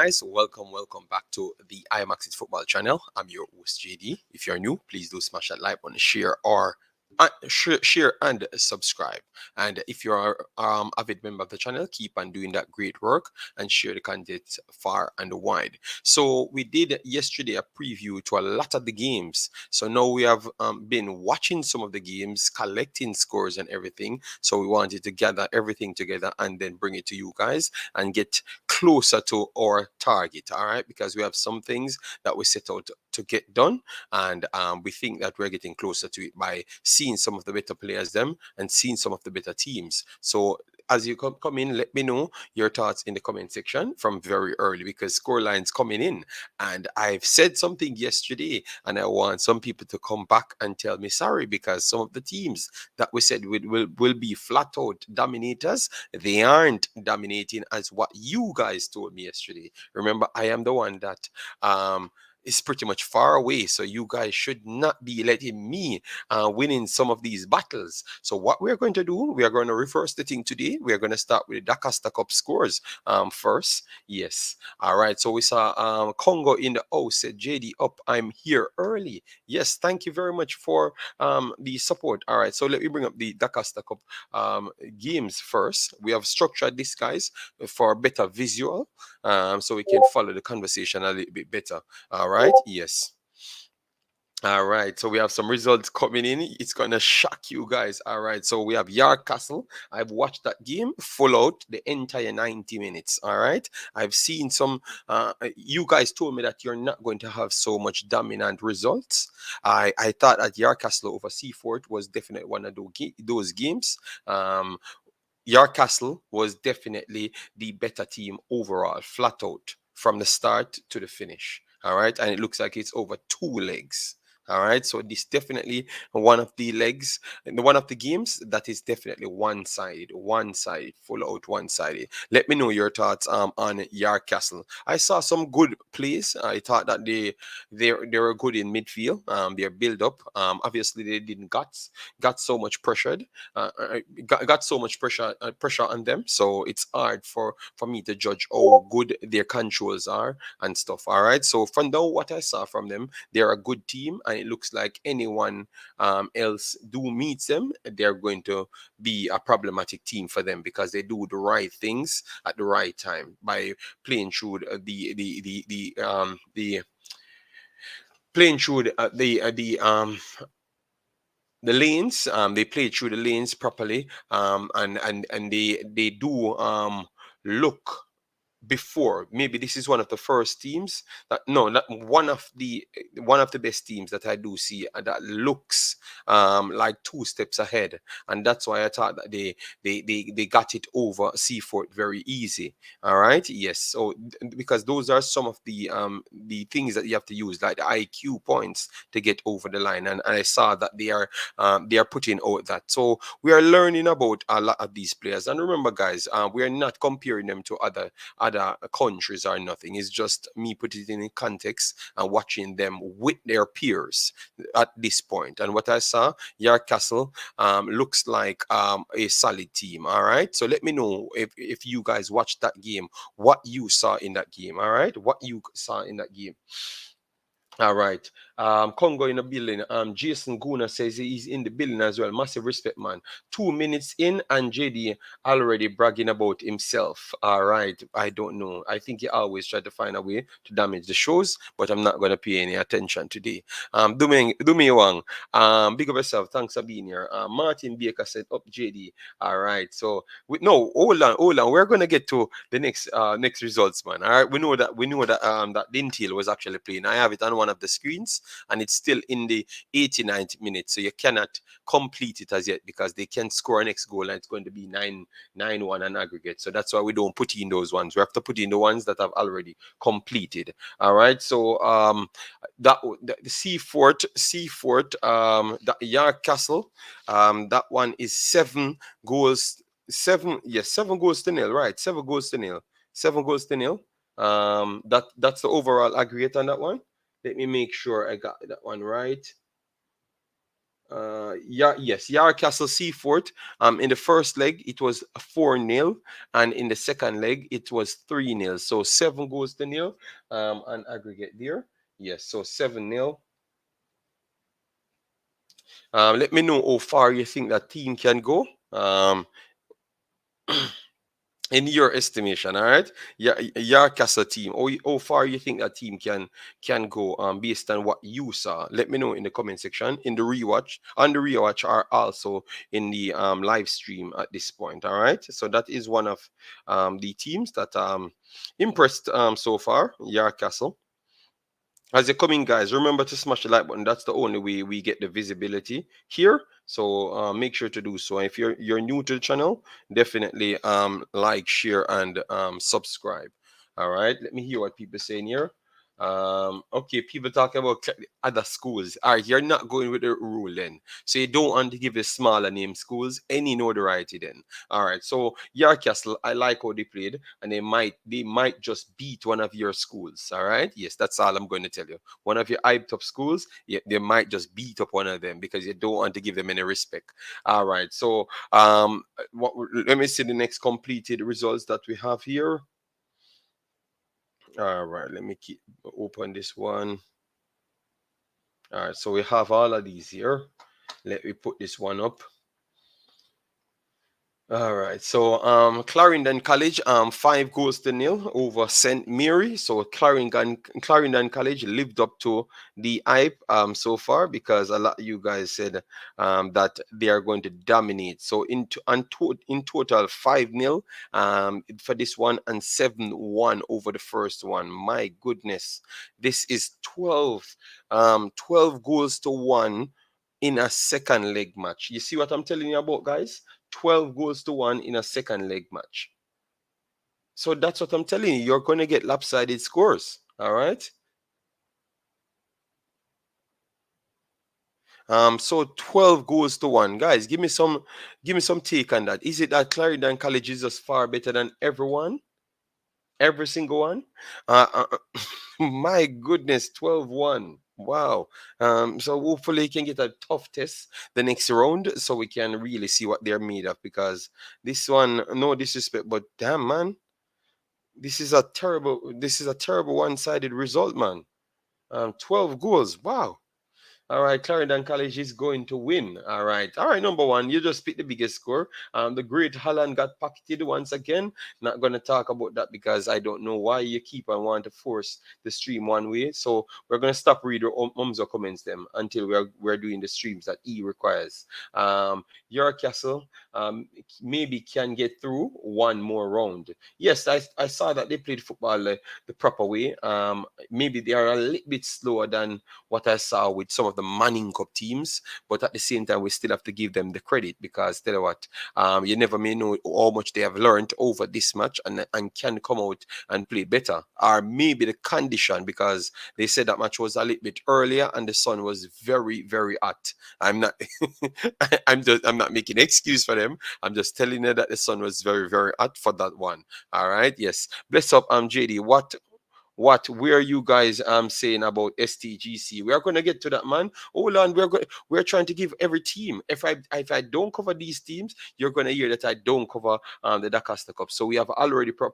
guys, welcome back to the Imaxit football channel. I'm your host JD. If you're new, please do smash that like button, share and subscribe. And if you're avid member of the channel, keep on doing that great work and share the content far and wide. So we did yesterday a preview to a lot of the games. So now we have been watching some of the games, collecting scores and everything. So we wanted to gather everything together and then bring it to you guys and get closer to our target. All right, because we have some things that we set out to get done, and we think that we're getting closer to it by seeing some of the better players them and seeing some of the better teams. So as you come in, let me know your thoughts in the comment section from very early, because score lines coming in, and I've said something yesterday and I want some people to come back and tell me sorry, because some of the teams that we said will be flat out dominators, they aren't dominating as what you guys told me yesterday. Remember, I am the one that is pretty much far away, so you guys should not be letting me winning some of these battles. So what we're going to do, we are going to reverse the thing today. We are going to start with the Dacosta Cup scores first. Yes. All right. So we saw Congo in the house said, JD up, I'm here early. Yes, thank you very much for the support. All right. So let me bring up the Dacosta Cup games first. We have structured this, guys, for better visual, so we can follow the conversation a little bit better. All right. Yes. All right. So we have some results coming in. It's going to shock you guys. All right. So we have Yard Castle. I've watched that game full out the entire 90 minutes. All right. I've seen some, you guys told me that you're not going to have so much dominant results. I thought that Yard Castle over Seaforth was definitely one of those games. Yard Castle was definitely the better team overall, flat out from the start to the finish. All right. And it looks like it's over 2 legs. All right. So this definitely one of the legs, and one of the games that is definitely one-sided, full out one-sided. Let me know your thoughts on Yard Castle. I saw some good plays. I thought that they were good in midfield. Their build up. Obviously they didn't got so much pressured. Got so much pressure on them. So it's hard for me to judge how good their controls are and stuff. All right. So from now what I saw from them, they're a good team, and it looks like anyone else do meets them, they're going to be a problematic team for them, because they do the right things at the right time by playing through the playing through the lanes. They play through the lanes properly, and they do look before. Maybe this is one of the first teams that, no, not one of the best teams that I do see that looks like 2 steps ahead, and that's why I thought that they got it over Seaforth very easy. All right. Yes. So because those are some of the things that you have to use, like the IQ points to get over the line, and I saw that they are putting out that. So we are learning about a lot of these players, and remember, guys, we are not comparing them to other countries or nothing. It's just me putting it in context and watching them with their peers at this point. And what I saw, Yard Castle looks like a solid team. All right. So let me know if you guys watched that game, what you saw in that game. All right. What you saw in that game. All right. Congo in the building. Jason Guna says he's in the building as well. Massive respect, man. 2 minutes in, and JD already bragging about himself. All right. I don't know. I think he always try to find a way to damage the shows, but I'm not going to pay any attention today. Dumi Wang. Big up yourself. Thanks for being here. Martin Baker said up JD. All right. So no, hold on. We're going to get to the next results, man. All right. We know that that Dintil was actually playing. I have it on one of the screens, and it's still in the 89th minute, so you cannot complete it as yet, because they can score a next goal and it's going to be 9-1 an aggregate. So that's why we don't put in those ones. We have to put in the ones that have already completed. All right. So the Seaforth, the Yard Castle, that one is 7 goals to nil. Right, 7 goals to nil. 7 goals to nil. That's the overall aggregate on that one. Let me make sure I got that one right. Yeah, yes, Yara Castle Seaforth. In the first leg it was 4-0, and in the second leg it was 3-0. So 7 goals to 0 on aggregate there. Yes, so 7-0. Let me know how far you think that team can go. In your estimation, all right? Yeah, your Castle team. How far you think that team can go based on what you saw? Let me know in the comment section, in the rewatch, on the rewatch, or also in the live stream at this point. All right. So that is one of the teams that impressed so far, Yar Castle. As you're coming, guys, remember to smash the like button. That's the only way we get the visibility here. So make sure to do so. If you're new to the channel, definitely like, share, and subscribe. All right. Let me hear what people saying here. Okay, people talking about other schools. All right, you're not going with the rule then. So you don't want to give the smaller name schools any notoriety then. All right. So Yarcastle, I like how they played, and they might just beat one of your schools. All right. Yes, that's all I'm going to tell you. One of your hyped up schools, yeah, they might just beat up one of them because you don't want to give them any respect. All right. So let me see the next completed results that we have here. All right, let me keep open this one. All right, so we have all of these here. Let me put this one up. All right, so Clarendon College 5 goals to 0 over St. Mary. So Clarendon College lived up to the hype so far, because a lot of you guys said that they are going to dominate. So in total 5-0 for this one, and 7-1 over the first one. My goodness, this is 12 goals to 1 in a second leg match. You see what I'm telling you about, guys? 12 goals to 1 in a second leg match. So that's what I'm telling you. You're going to get lopsided scores. All right. So 12 goals to 1. Guys, give me some take on that. Is it that Clarendon College is just far better than everyone? Every single one? My goodness, 12-1. Wow. So hopefully you can get a tough test the next round, so we can really see what they're made of, because this one, no disrespect, but damn, man, this is a terrible one-sided result, man. 12 goals. Wow. All right, Clarendon College is going to win. All right. All right, number one, you just picked the biggest score. The great Holland got pocketed once again. Not going to talk about that because I don't know why you keep on wanting to force the stream one way. So we're going to stop reading mums or comments them until we're doing the streams that E requires. Your Castle maybe can get through one more round. Yes, I saw that they played football the proper way. Maybe they are a little bit slower than what I saw with some of the Manning Cup teams, but at the same time, we still have to give them the credit, because tell you what, you never may know how much they have learned over this match, and can come out and play better. Or maybe the condition, because they said that match was a little bit earlier and the sun was very, very hot. I'm not, I'm not making an excuse for them. I'm just telling you that the sun was very, very hot for that one. All right, yes. Bless up, JD. What were you guys saying about STGC? We are going to get to that, man. Hold on, we're trying to give every team. If I don't cover these teams, you're going to hear that I don't cover the Dacosta Cup. So we have already put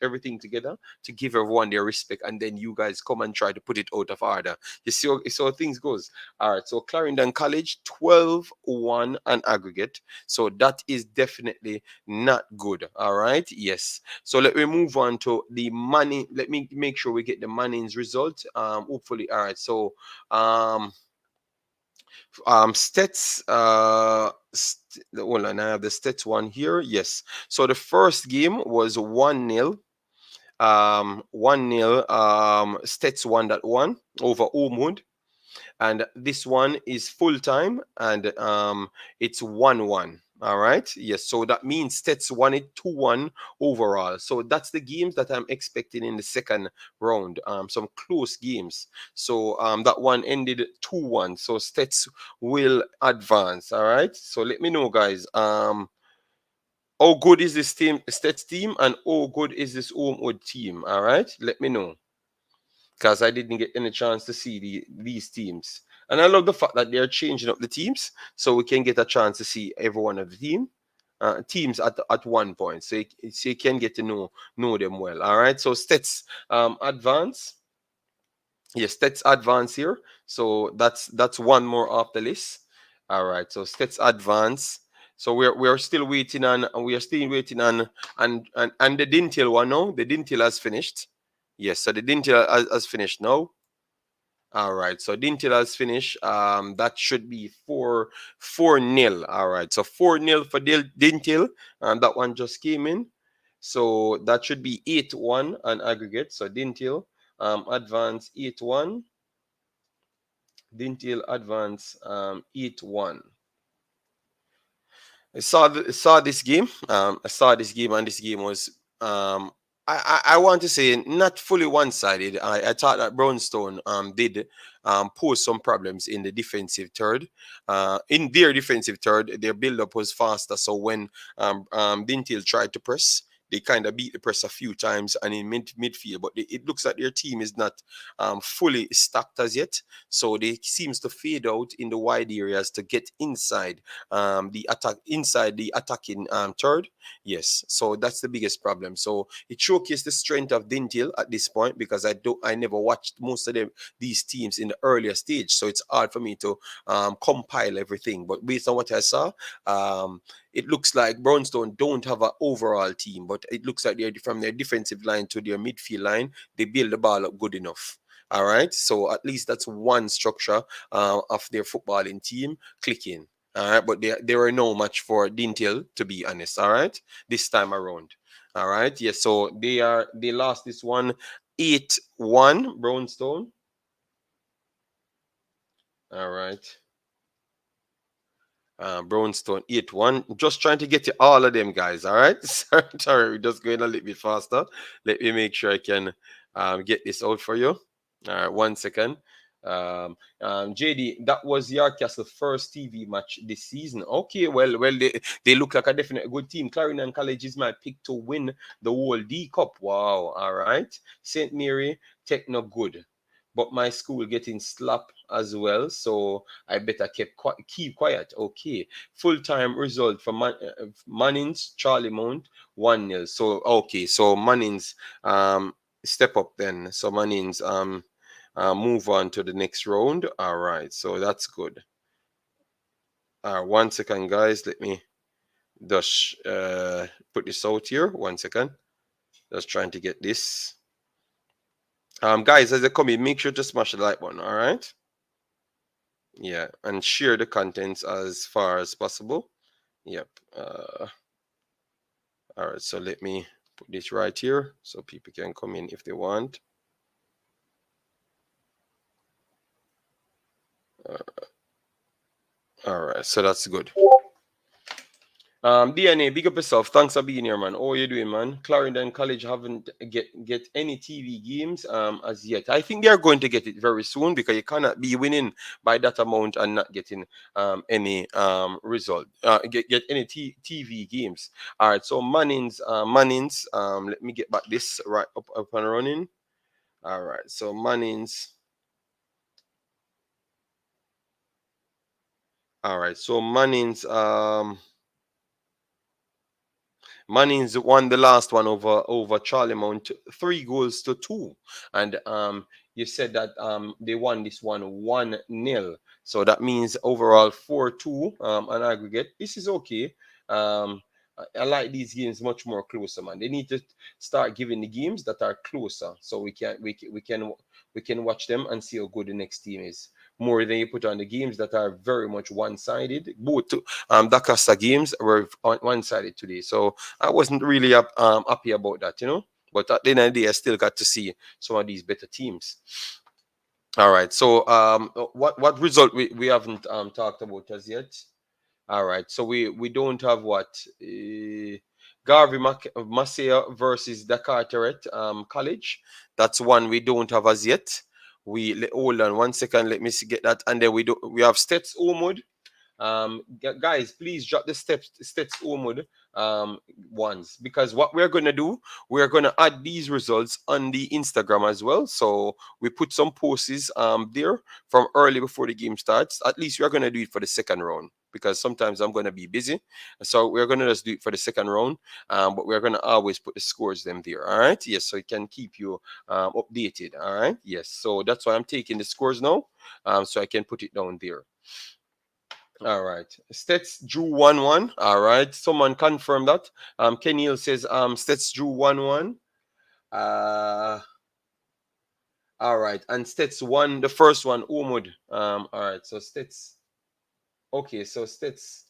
everything together to give everyone their respect, and then you guys come and try to put it out of order. You see how things goes. All right, so Clarendon College 12-1 on aggregate. So that is definitely not good. All right, yes. So let me move on to the money. Let me make sure we get the Manning's result. Hopefully, all right. So stats. Hold on, I have the stats one here. Yes. So the first game was 1-0. 1-0. Stats 1-1 over Ormond. And this one is full time, and it's 1-1. All right, yes, so that means Stats won it 2-1 overall. So that's the games that I'm expecting in the second round. Some close games. So that one ended 2-1. So Stats will advance. All right, so let me know, guys. How good is this team, Stats team, and how good is this Homewood team? All right, let me know, because I didn't get any chance to see these teams. And I love the fact that they're changing up the teams so we can get a chance to see every one of the teams at one point, so you can get to know them well. All right. So stats advance. Yes, stats advance here. So that's one more off the list. All right. So stats advance. So we're still waiting on and the Dintil one now. The Dintil has finished. Yes. So the Dintil has finished now. All right, so Dintil has finished. That should be 4-0. All right, so 4-0 for Dintil. That one just came in. So that should be 8-1 on aggregate. So Dintil advance 8-1. Dintil advance 8-1. I saw this game. I saw this game, and this game was I want to say not fully one-sided. I thought that Brownstone did pose some problems in the defensive third. In their defensive third, their build-up was faster. So when Dintil tried to press, they kind of beat the press a few times and in midfield, but it looks like their team is not fully stacked as yet. So they seems to fade out in the wide areas to get inside the attacking third. Yes, so that's the biggest problem. So it showcased the strength of Dintil at this point because I never watched most of these teams in the earlier stage, so it's hard for me to compile everything. But based on what I saw, it looks like Brownstone don't have an overall team, but it looks like they're from their defensive line to their midfield line, they build the ball up good enough. All right, so at least that's one structure of their footballing team clicking. All right, but they were no match for Dintil, to be honest. All right, this time around. All right, yes. So they lost this one 8-1 Brownstone. All right. Brownstone 8-1. Just trying to get you all of them guys. All right. Sorry, we're just going a little bit faster. Let me make sure I can get this out for you. All right, 1 second. JD, that was Yarcastle's first TV match this season. Okay, well, they look like a definite good team. Clarendon College is my pick to win the whole D Cup. Wow. All right. St. Mary, Techno good. But my school getting slapped as well, so I better keep quiet. Okay. Full-time result for Mannings, Charlie Mount, 1-0. So, okay. So, Mannings step up then. So, Mannings move on to the next round. All right. So, that's good. 1 second, guys. Let me just put this out here. 1 second. Just trying to get this. Guys, as they come in, make sure to smash the like button. All right. Yeah, and share the contents as far as possible. Yep. All right, so let me put this right here so people can come in if they want. All right, so that's good. DNA, big up yourself. Thanks for being here, man. How you doing, man? Clarendon College haven't get any TV games as yet. I think they are going to get it very soon because you cannot be winning by that amount and not getting any result. Get any TV games. All right. So Mannings. Let me get back this right up and running. All right. So Mannings. All right. So Mannings. Mannings won the last one over Charlie Mount, 3-2, and you said that they won this one 1-0. So that means overall 4-2 on aggregate. This is okay. I like these games much more closer, man. They need to start giving the games that are closer, so we can watch them and see how good the next team is. More than you put on the games that are very much one-sided. Both Dacosta games were one-sided today, so I wasn't really happy about that, you know. But at the end of the day, I still got to see some of these better teams. All right. So what result we haven't talked about as yet? All right. So we don't have what Garvey Masaya versus Carteret College. That's one we don't have as yet. Hold on 1 second. Let me get that. And then we have Stets Omud Guys, please drop the steps Omud ones, because what we're gonna do, we're gonna add these results on the Instagram as well. So we put some posts there from early before the game starts. At least we're gonna do it for the second round, because sometimes I'm gonna be busy. So we're gonna just do it for the second round. But we're gonna always put the scores them there. All right. Yes. So it can keep you updated. All right. Yes. So that's why I'm taking the scores now. So I can put it down there. All right. Stats drew 1-1. All right. Someone confirm that. Kenil says Stats drew 1-1. Uh all right. And Stats won the first one, Umud. All right. So Stats. Okay, so Stats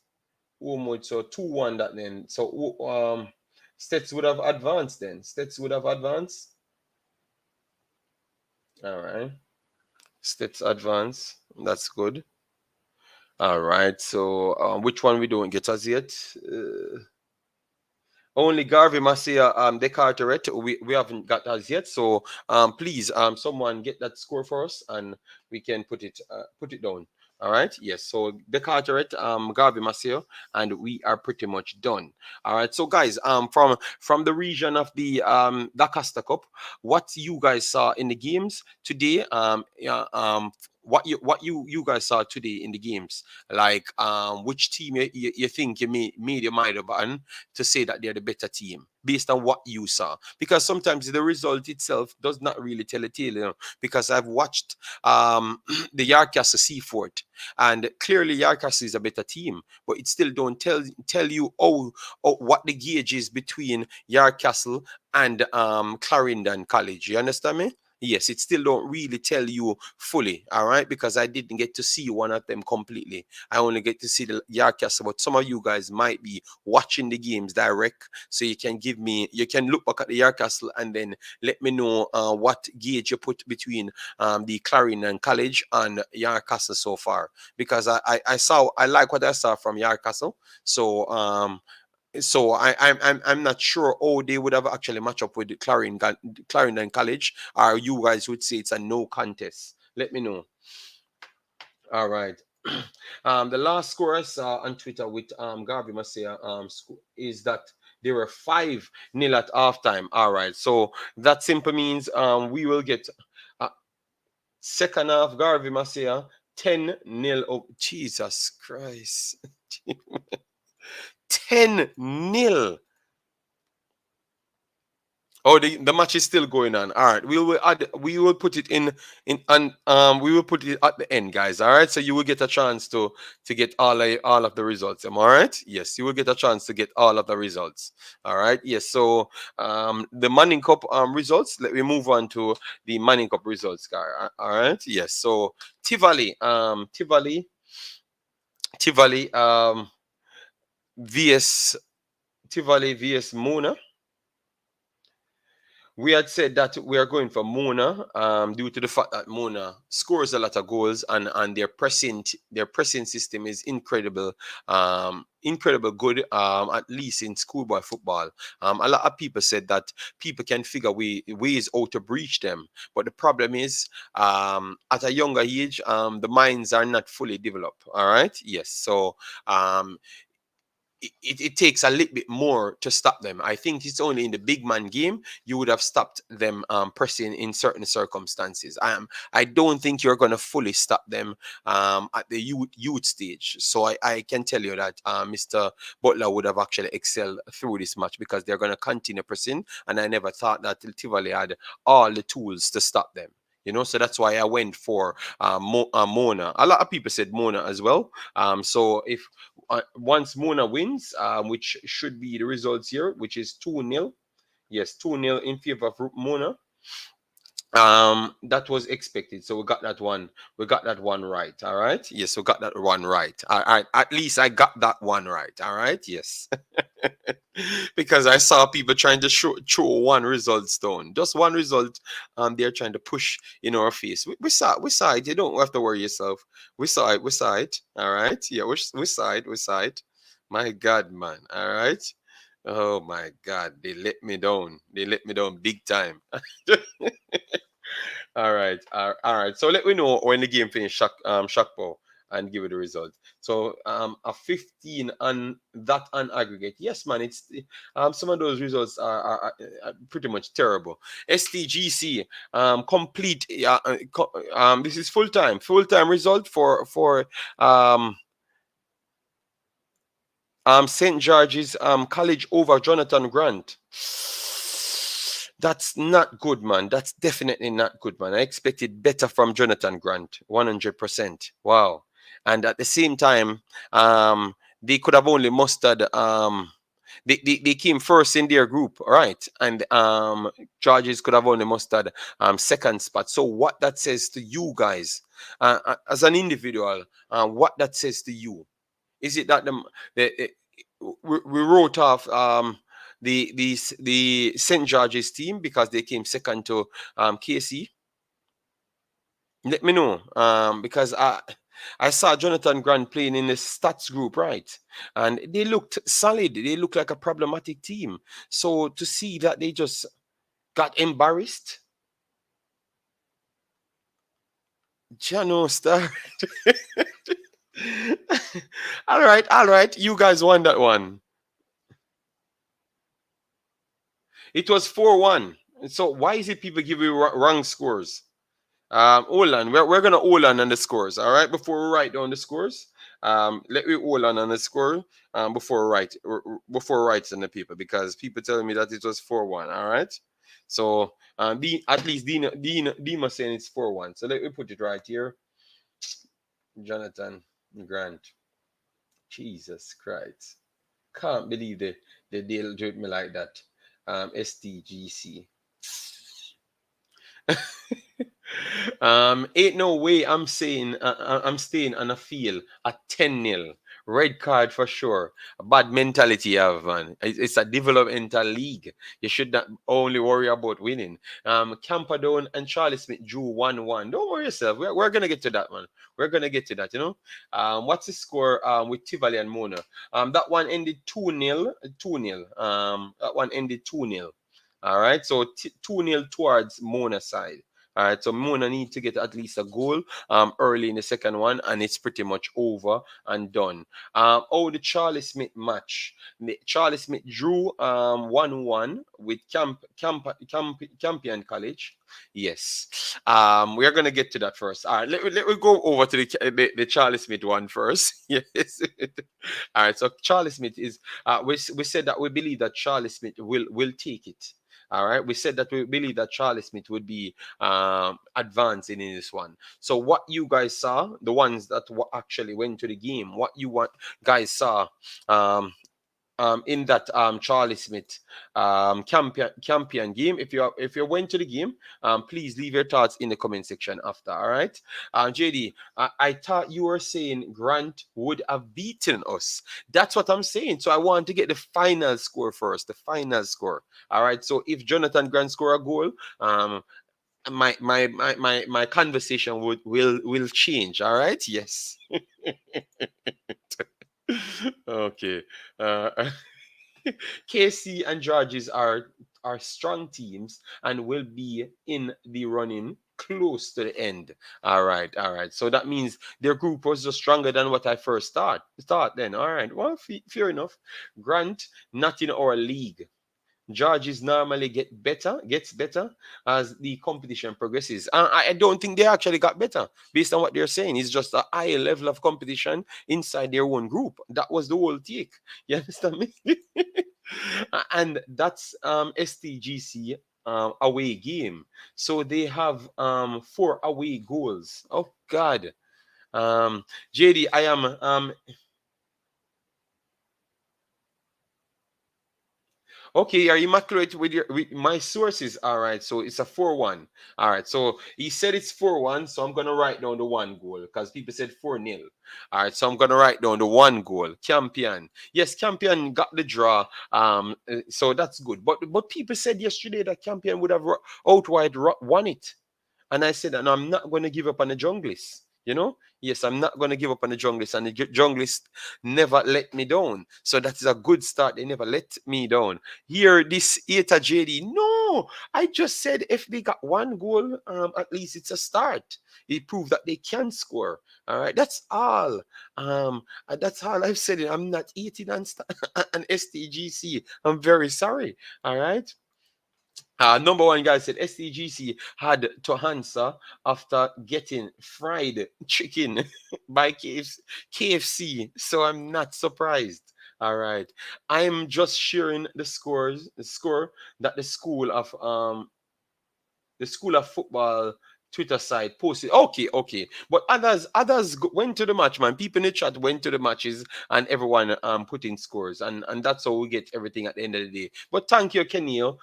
Umud. So 2-1 that then. So Stats would have advanced then. Stats would have advanced. All right. Stats advance. That's good. All right. So which one we don't get as yet? Only Garvey Masia Descarteret we haven't got as yet. So please someone get that score for us and we can put it down. All right. Yes. So Descarteret Garvey Masia, and we are pretty much done. All right. So guys from the region of the Dacosta Cup, what you guys saw in the games today, yeah, what you guys saw today in the games, like which team you think you made your mind up on to say that they're the better team based on what you saw, because sometimes the result itself does not really tell a tale, because I've watched the Yarcastle Seaforth, and clearly Yarcastle is a better team, but it still don't tell you what the gauge is between Yarcastle and Clarendon College. You understand me? Yes, it still don't really tell you fully, all right, because I didn't get to see one of them completely. I only get to see the Yarcastle, but some of you guys might be watching the games direct, so you can look back at the Yarcastle and then let me know what gauge you put between the Clarendon College and Yarcastle so far, because I like what I saw from Yarcastle. So I'm not sure they would have actually matched up with the Clarendon College, or you guys would say it's a no contest. Let me know. All right. The last score I saw on Twitter with Garvey Masia is that there were 5-0 at halftime. All right. So that simply means we will get second half Garvey Masia 10-0. Oh, Jesus Christ. 10-0. Oh, the match is still going on. All right, we will put it and we will put it at the end, guys. All right, so you will get a chance to get all of the results. All right, yes, you will get a chance to get all of the results. All right, yes. So the Manning Cup results. Let me move on to the Manning Cup results, guys. All right, yes. So Tivoli vs Tivoli vs Mona. We had said that we are going for Mona due to the fact that Mona scores a lot of goals, and their pressing system is incredible good, at least in schoolboy football. A lot of people said that people can figure ways how to breach them, but the problem is at a younger age the minds are not fully developed. All right, yes. So um, it takes a little bit more to stop them. I think it's only in the big man game you would have stopped them pressing in certain circumstances. I don't think you're going to fully stop them at the youth stage. So I can tell you that Mr. Butler would have actually excelled through this match, because they're going to continue pressing, and I never thought that Tivoli had all the tools to stop them. So that's why I went for Mona. A lot of people said Mona as well. So if once Mona wins, which should be the results here, which is 2-0. Yes, 2-0 in favor of Mona. That was expected, so we got that one right. All right, yes, we got that one right. At least I got that one right. All right, yes. Because I saw people trying to show one result stone, just one result. They're trying to push in our face. We saw it. You don't have to worry yourself. We saw it. All right, yeah, we saw it. My God, man. All right. Oh my God, they let me down. They let me down big time. All right, all right. So let me know when the game finish, Shakpo. and give you the result. So a 15 on that on aggregate. Yes, man, it's some of those results are pretty much terrible. STGC complete. This is full time result for St. George's College over Jonathan Grant. That's not good, man. That's definitely not good, man. I expected better from Jonathan Grant, 100%. Wow. And at the same time, they could have only mustered they came first in their group, right? And Georges could have only mustered second spot. So what that says to you guys, as an individual, what that says to you, is it that we wrote off the St. George's team because they came second to KC? Let me know, because I saw Jonathan Grant playing in the stats group, right? And they looked solid. They looked like a problematic team. So to see that they just got embarrassed, Jano Star. All right. You guys won that one. It was 4-1. So why is it people give you wrong scores? Hold on. We're gonna hold on the scores, all right? Before we write down the scores, let me hold on the score before we write on the paper, because people telling me that it was 4-1, all right? So at least Dima saying it's 4-1. So let me put it right here. Jonathan Grant. Jesus Christ. Can't believe they'll do me like that. STGC. Ain't no way I'm saying I'm staying on a field at 10-0. Red card for sure. A bad mentality you have, man. It's a developmental league. You should not only worry about winning. Campadone and Charlie Smith drew 1-1. Don't worry yourself. We're gonna get to that, man. We're gonna get to that, you know. What's the score with Tivoli and Mona? That one ended 2-0. 2-0. That one ended 2-0. All right. So 2-0 towards Mona side. All right, so Mona need to get at least a goal early in the second one, and it's pretty much over and done. The Charlie Smith match. Charlie Smith drew 1-1 with Campion College. Yes. We are going to get to that first. All right, let me go over to the Charlie Smith one first. Yes. All right, so Charlie Smith is, we said that we believe that Charlie Smith will take it. All right, we said that we believe that Charlie Smith would be advancing in this one. So what you guys saw, the ones that actually went to the game, what you guys saw in that Charlie Smith Campion game. If you went to the game, please leave your thoughts in the comment section after. All right, JD, I thought you were saying Grant would have beaten us. That's what I'm saying. So I want to get the final score first. The final score. All right. So if Jonathan Grant score a goal, my conversation will change. All right. Yes. Okay. KC and Georges are strong teams and will be in the running close to the end. All right. So that means their group was just stronger than what I first thought then. All right. Well, fair enough. Grant, not in our league. Georges normally gets better as the competition progresses. I don't think they actually got better based on what they're saying. It's just a higher level of competition inside their own group. That was the whole take. You understand me? And that's STGC away game. So they have 4 away goals. Oh God. JD, I am okay, you're immaculate with my sources. All right, so it's a 4-1. All right, so he said it's 4-1, so I'm gonna write down the 1 goal because people said 4-0. All right, so I'm gonna write down the 1 goal. Campion, yes, Campion got the draw. So that's good. But people said yesterday that Campion would have outright won it, and I said, and I'm not gonna give up on the junglists. You know, yes, I'm not going to give up on the junglists, and the junglists never let me down. So that is a good start. They never let me down. Here, this Eta JD, No, I just said if they got one goal, at least it's a start. It proved that they can score. All right, that's all. That's all I've said. I'm not eating on an STGC. I'm very sorry. All right. Number one guy said STGC had to answer after getting fried chicken by KFC. So I'm not surprised. All right. I'm just sharing the score that the School of Football Twitter site posted. Okay, okay. But others went to the match, man. People in the chat went to the matches and everyone put in scores. And that's how we get everything at the end of the day. But thank you, Kenil,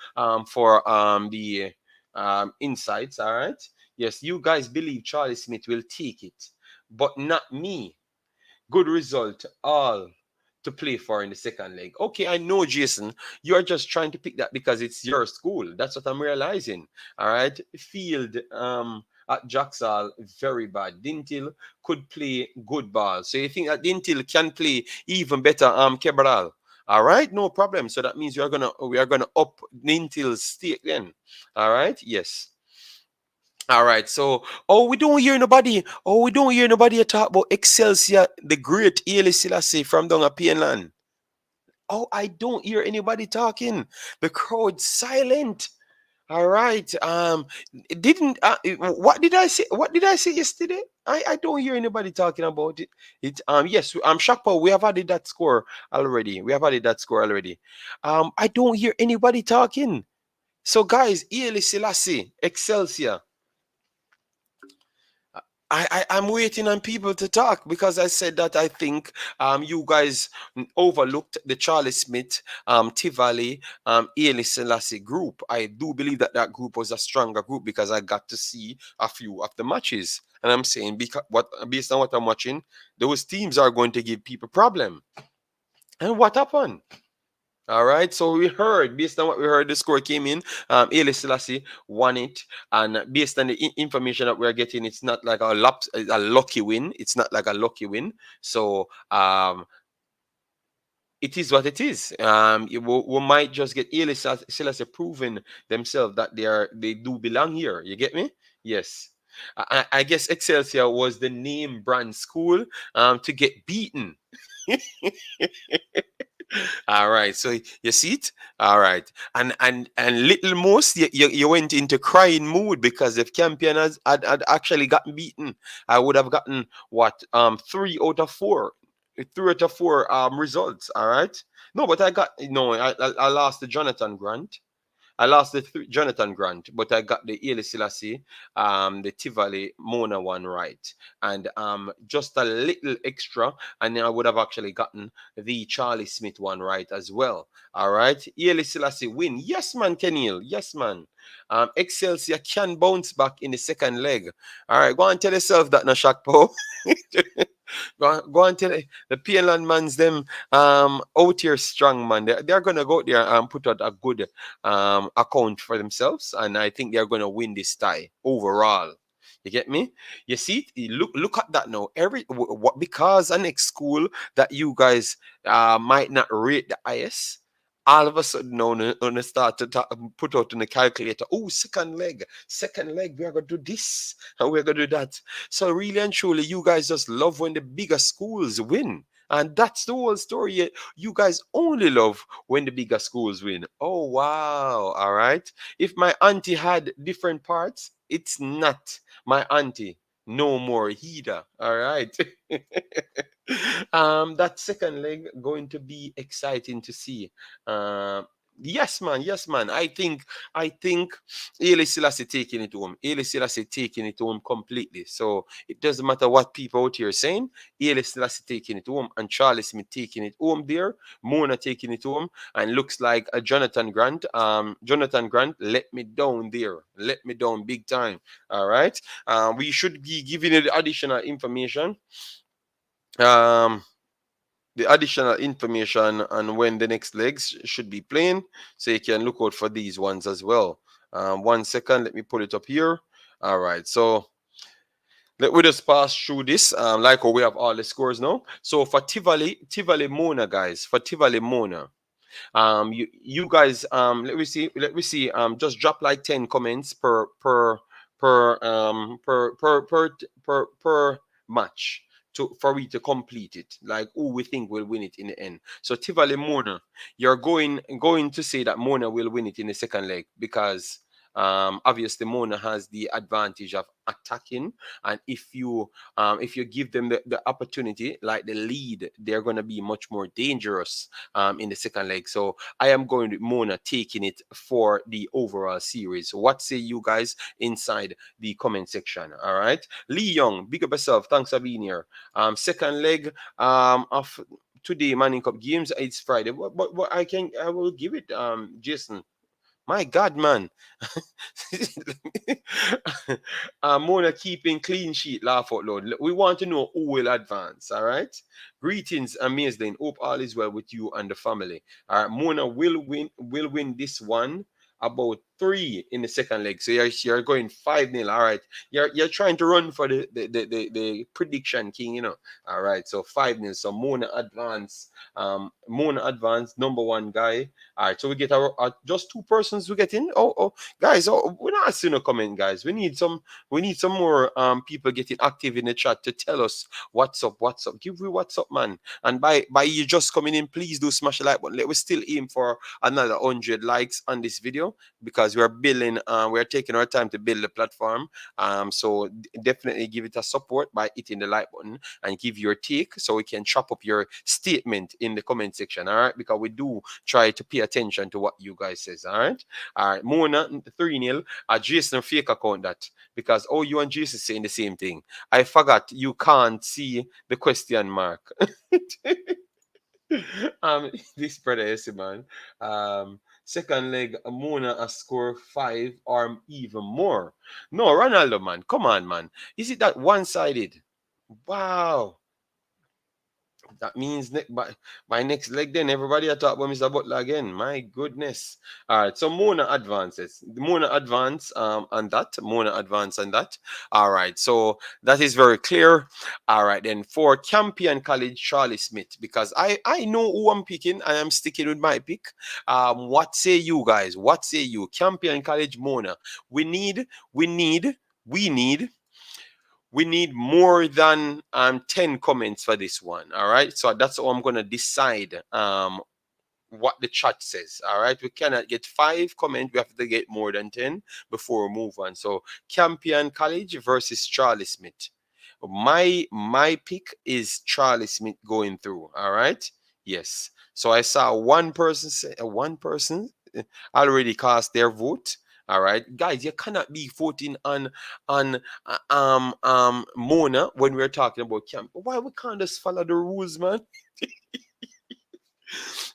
for the insights. All right. Yes, you guys believe Charlie Smith will take it, but not me. Good result. All to play for in the second leg. Okay, I know, Jason, you're just trying to pick that because it's your school. That's what I'm realizing. All right. Field at Jacksal, very bad. Dintil could play good ball. So you think that Dintil can play even better Kebral. All right, no problem. So that means we are gonna up Dintil's stake then. All right, yes. All right, so we don't hear nobody talk about Excelsior, the great Haile Selassie from down at Pienland. Oh, I don't hear anybody talking. The crowd's silent. All right. Didn't what did I say? What did I say yesterday? I don't hear anybody talking about it. Yes, I'm shocked, but we have added that score already. We have added that score already. I don't hear anybody talking. So guys, Haile Selassie, Excelsior. I'm waiting on people to talk because I said that I think you guys overlooked the Charlie Smith, Tivoli, Haile Selassie group. I do believe that that group was a stronger group because I got to see a few of the matches. And I'm saying, because based on what I'm watching, those teams are going to give people problem. And what happened? All right, so we heard, based on what we heard, the score came in. Haile Selassie won it, and based on the information that we're getting, it's not like a lucky win. It's not like a lucky win. So it is what it is. We might just get Haile Selassie proving themselves that they do belong here. You get me? Yes. I guess Excelsior was the name brand school to get beaten. All right, so you see it. All right, and little most you went into crying mood because if Campion had actually gotten beaten, I would have gotten what 3 out of 4, 3 out of 4 results. All right, no, but I got no, I lost to Jonathan Grant. I lost the Jonathan Grant, but I got the Haile Selassie, the Tivoli Mona one right, and just a little extra, and then I would have actually gotten the Charlie Smith one right as well. All right, Haile Selassie win. Yes, man, Kenil. Yes, man. Excelsior can bounce back in the second leg. All right, go and tell yourself that, no shock, Poe. Go and tell the PLN mans them out here strong, man. They're gonna go out there and put out a good account for themselves, and I think they're gonna win this tie overall. You get me? You see, look at that now. What because an next school that you guys might not rate the highest, all of a sudden now on the start to put out in the calculator. Oh, second leg, we are gonna do this and we're gonna do that. So really and truly, you guys just love when the bigger schools win. And that's the whole story. You guys only love when the bigger schools win. Oh, wow. All right. If my auntie had different parts, it's not my auntie. No more either. All right. That second leg going to be exciting to see. Yes, man. Yes, man. I think Haile Selassie taking it home. Haile Selassie taking it home completely. So it doesn't matter what people out here are saying. Haile Selassie taking it home, and Charlie Smith taking it home there. Mona taking it home, and looks like a Jonathan Grant. Jonathan Grant let me down there. Let me down big time. All right. We should be giving you the additional information. Um, the additional information on when the next legs should be playing, so you can look out for these ones as well. 1 second, let me pull it up here. All right, so let we just pass through this. Like how we have all the scores now. So for Tivoli Mona, guys, for Tivoli Mona, You guys, let me see, just drop like 10 comments per match to for we to complete it, like who we think will win it in the end. So Tivoli Mona, you're going to say that Mona will win it in the second leg because obviously Mona has the advantage of attacking, and if you give them the opportunity, like the lead, they're going to be much more dangerous in the second leg. So I am going with Mona taking it for the overall series. What say you guys inside the comment section? All right, Lee Young, big up yourself, thanks for being here. Second leg of today Manning Cup games, it's Friday, but I will give it Jason. My God, man. Mona keeping clean sheet, laugh out loud. We want to know who will advance, all right? Greetings, amazing. Hope all is well with you and the family. All right, Mona will win this one about 3 in the second leg. So you're going 5-0. All right. You're trying to run for the prediction king, you know. All right. So 5-0. So Mona advance, number one guy. All right, so we get our just 2 persons we get in. Oh, guys, we're not seeing a comment, guys. We need some more people getting active in the chat to tell us what's up, what's up. Give me what's up, man. And by you just coming in, please do smash the like button. Let we still aim for another 100 likes on this video because we're building. We're taking our time to build the platform. So definitely give it a support by hitting the like button and give your take so we can chop up your statement in the comment section. All right, because we do try to pay attention to what you guys says. All right, Mona 3-0. Jason fake account that because you and Jason saying the same thing. I forgot you can't see the question mark. This brother is man. Second leg, Mona a score 5 or even more. No, Ronaldo, man, come on, man. Is it that one-sided? Wow. That means by next leg, then everybody I talk about Mr. Butler again. My goodness. All right. So Mona advances. Mona advance on that. Mona advance on that. All right. So that is very clear. All right. Then for Campion College, Charlie Smith, because I know who I'm picking. I am sticking with my pick. What say you guys? What say you? Campion College, Mona. We need. We need more than 10 comments for this one. All right, so that's how I'm gonna decide what the chat says. All right, we cannot get 5 comments, we have to get more than 10 before we move on. So Campion College versus Charlie Smith. My pick is Charlie Smith going through. All right, yes. So I saw one person say one person already cast their vote. All right, guys, you cannot be voting on Mona when we're talking about camp. Why we can't just follow the rules, man?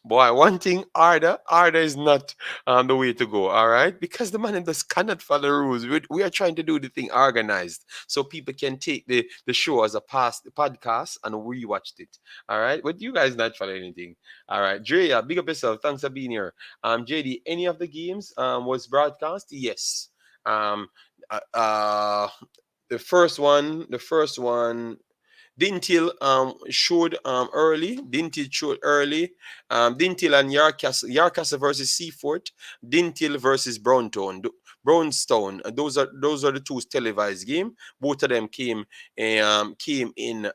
Boy, one thing, order is not the way to go, all right? Because the man just cannot follow the rules. We are trying to do the thing organized so people can take the show as a past podcast and rewatched it, all right? But you guys not follow anything, all right? Drea, big up yourself. Thanks for being here. JD, any of the games was broadcast? Yes. Um, uh, uh, the first one Dintil showed early. Dintil showed early. Dintil and Yarcastle versus Seaforth. Dintil versus Brownstone. Those are the two televised game. Both of them came in.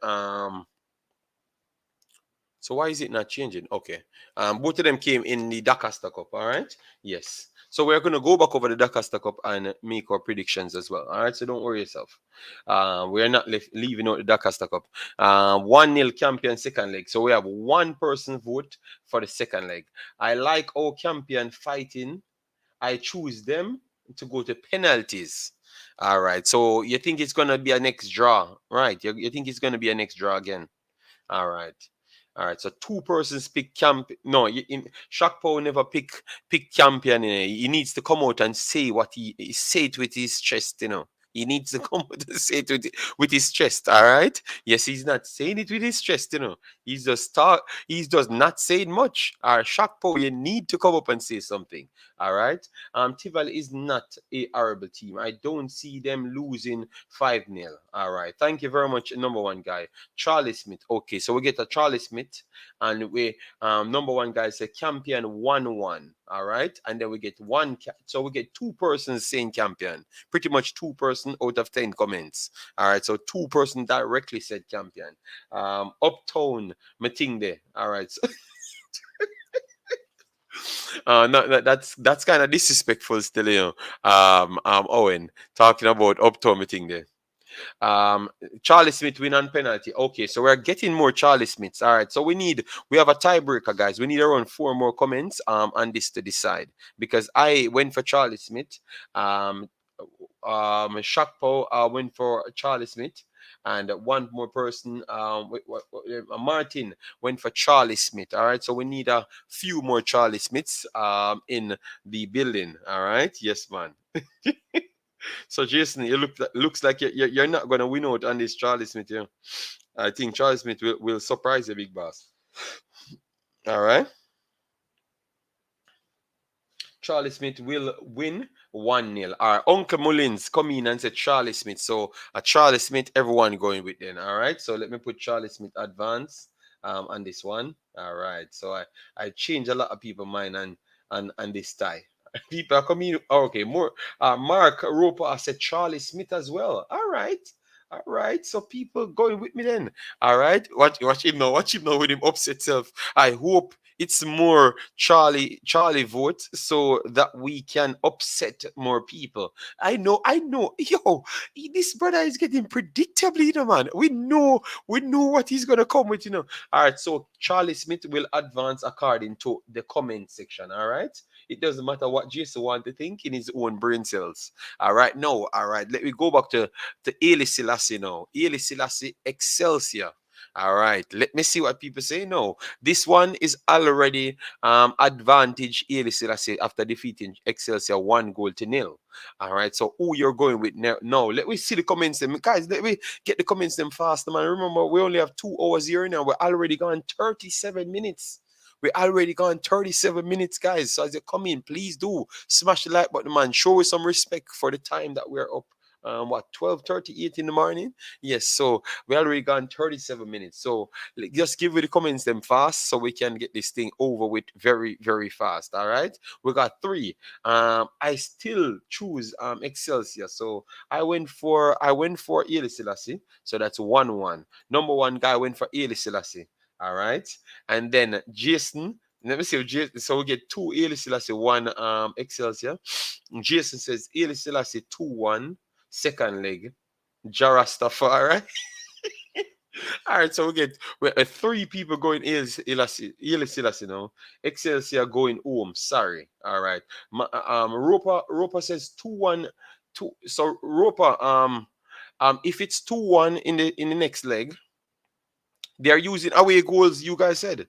So why is it not changing? Okay. Both of them came in the Dacosta Cup. All right. Yes. So we're going to go back over the Dacosta Cup and make our predictions as well. All right. So don't worry yourself. We're not leaving out the Dacosta Cup. 1-0 Campion second leg. So we have one person vote for the second leg. I like our Campion fighting. I choose them to go to penalties. All right. So you think it's going to be a next draw, right? You think it's going to be a next draw again? All right. All right. So 2 persons pick camp. No, Shakpo never pick Campion. He needs to come out and say what he say it with his chest. He needs to come to say it with his chest, all right? Yes, he's not saying it with his chest, He's just talk. He's just not saying much. Shakpo, you need to come up and say something, all right? Tivoli is not a horrible team. I don't see them losing 5-0. All right. Thank you very much, number one guy, Charlie Smith. Okay, so we get a Charlie Smith, and we number one guy say Campion 1-1. All right, and then we get one. So we get two persons saying Campion. Pretty much 2% out of 10 comments. All right, so 2% directly said Campion. Uptown Matingde. All right. So, no, that's kind of disrespectful still, Owen talking about Uptown Matingde. Charlie Smith win on penalty. Okay, so we're getting more Charlie Smiths. All right, so we have a tiebreaker, guys. We need around 4 more comments on this to decide, because I went for Charlie Smith. Shakpo went for Charlie Smith, and one more person, Martin went for Charlie Smith. All right, so we need a few more Charlie Smiths in the building. All right, yes, man. So Jason, you looks like you're not gonna win out on this Charlie Smith. Yeah, I think Charlie Smith will surprise the big boss. All right. Charlie Smith will win 1-0. All right, Uncle Mullins come in and said Charlie Smith. So Charlie Smith, everyone going with them. All right. So let me put Charlie Smith advance on this one. All right. So I change a lot of people mind and this tie. People are coming. Okay, more. Mark Roper said Charlie Smith as well. All right. All right, so people going with me then. All right, watch him now. Watch him now with him upset self. I hope it's more Charlie vote so that we can upset more people. I know. Yo, this brother is getting predictably, man. We know what he's gonna come with. All right, so Charlie Smith will advance according to the comment section. All right, it doesn't matter what Jason want to think in his own brain cells. All right, no, all right. Let me go back to Haile Selassie now. Haile Selassie Excelsior. All right, let me see what people say. No, this one is already advantage Haile Selassie after defeating Excelsior 1-0. All right, so who you're going with now? No, let me see the comments them. Guys, let me get the comments them fast, man. Remember, we only have 2 hours here now. We're already gone 37 minutes. We're already gone 37 minutes, guys. So as you come in, please do smash the like button, man. Show us some respect for the time that we're up. 12:38 in the morning. Yes, so we already gone 37 minutes. So just give me the comments them fast so we can get this thing over with very, very fast. All right, we got 3. I still choose Excelsior. So I went for Haile Selassie. So that's 1-1. Number one guy went for Haile Selassie. All right, and then Jason. Let me see if Jason, so we get 2 Haile Selassie, 1 Excelsior. Jason says Haile Selassie 2-1. Second leg, Jarastafari. All right, so we 3 people going Haile Selassie now. Excelsior going home. Sorry. All right. Roper says 2-1. So Roper, if it's 2-1 in the next leg, they are using away goals. You guys said.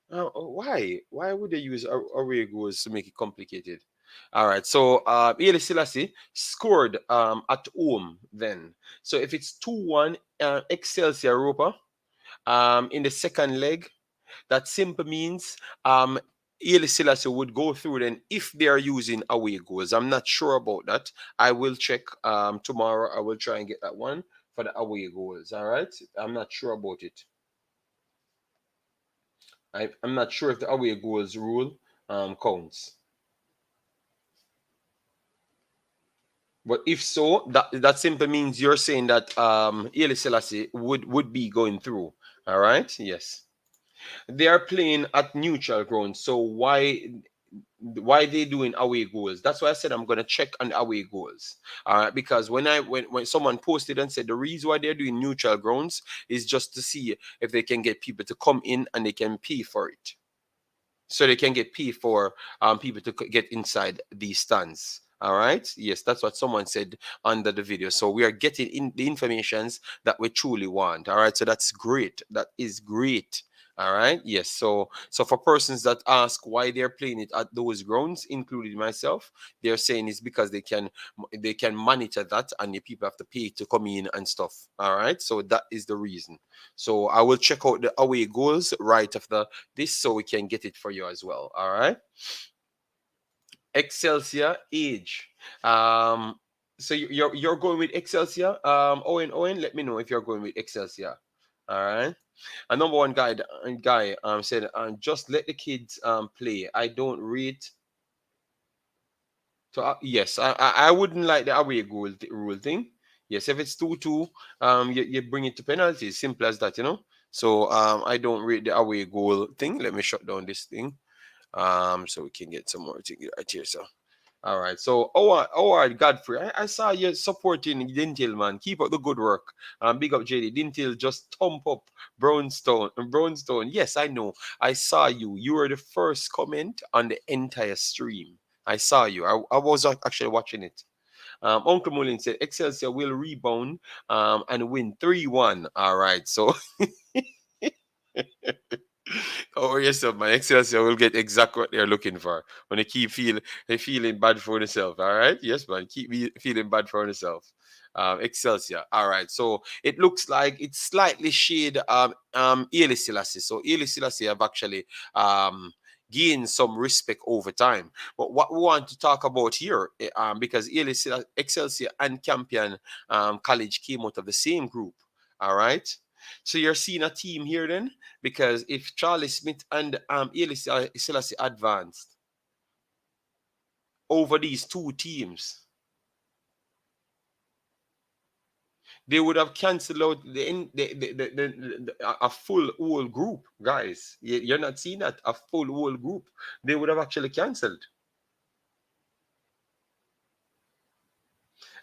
Why? Why would they use away goals to make it complicated? All right. So Haile Selassie scored at home then. So if it's 2-1 Excelsior Europa in the second leg, that simply means Haile Selassie would go through then if they are using away goals. I'm not sure about that. I will check tomorrow. I will try and get that one for the away goals. All right. I'm not sure about it. I'm not sure if the away goals rule counts. But if so, that simply means you're saying that Haile Selassie would be going through. All right? Yes. They are playing at neutral ground. So why they doing away goals? That's why I said I'm gonna check on away goals. All right, because when someone posted and said the reason why they're doing neutral grounds is just to see if they can get people to come in and they can pay for it. So they can get paid for people to get inside these stands. All right. Yes, that's what someone said under the video. So we are getting in the informations that we truly want. All right. So that's great. That is great. All right. Yes. So for persons that ask why they're playing it at those grounds, including myself, they're saying it's because they can monitor that, and the people have to pay to come in and stuff. All right. So that is the reason. So I will check out the away goals right after this, so we can get it for you as well. All right. Excelsior age. So you're going with Excelsior. Owen, let me know if you're going with Excelsior. All right. A number one guy said, just let the kids play. I don't rate. So yes, I wouldn't like the away goal rule thing. Yes, if it's 2-2, you bring it to penalties. Simple as that, you know. So I don't rate the away goal thing. Let me shut down this thing. So we can get some more thing right here. So all right. So, Godfrey, I saw you supporting Dintil, man. Keep up the good work. Big up, JD. Dintil just thump up Brownstone. Brownstone. Yes, I know. I saw you. You were the first comment on the entire stream. I saw you. I was actually watching it. Uncle Mullin said Excelsior will rebound and win 3-1. All right. So, oh yes, sir. My Excelsior will get exactly what they're looking for. When they feeling bad for themselves. All right, yes, man. Keep feeling bad for themselves. Excelsior. All right. So it looks like it's slightly shade Hailie Selassie. So Hailie Selassie have actually gained some respect over time. But what we want to talk about here, because Excelsior and Campion College came out of the same group. All right. So you're seeing a team here then, because if Charlie Smith and Hailie Selassie advanced over these two teams, they would have cancelled out a full whole group, guys. You're not seeing that, a full whole group. They would have actually cancelled.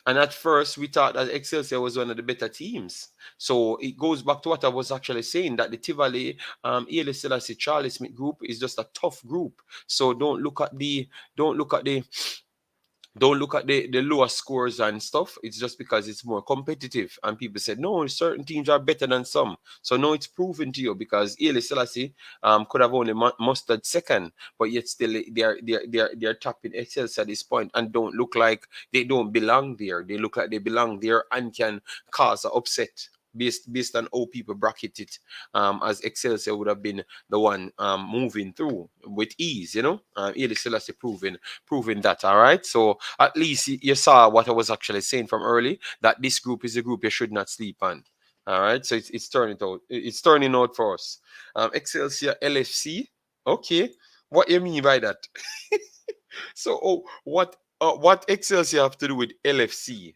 And at first, we thought that Excelsior was one of the better teams. So it goes back to what I was actually saying, that the Tivoli, Hailie Selassie, Charlie Smith group is just a tough group. So don't look at the the lower scores and stuff. It's just because it's more competitive. And people said, no, certain teams are better than some. So now it's proven to you, because Hailie Selassie could have only mustered second, but yet still they're top in Excelsior at this point, and don't look like they don't belong there. They look like they belong there and can cause an upset based on how people bracket it, as Excelsior would have been the one moving through with ease, you know. Hailie Selassie proving that. All right. So at least you saw what I was actually saying from early, that this group is a group you should not sleep on. All right. So it's turning out. It's turning out for us. Excelsior LFC. Okay. What you mean by that? So, what Excelsior have to do with LFC?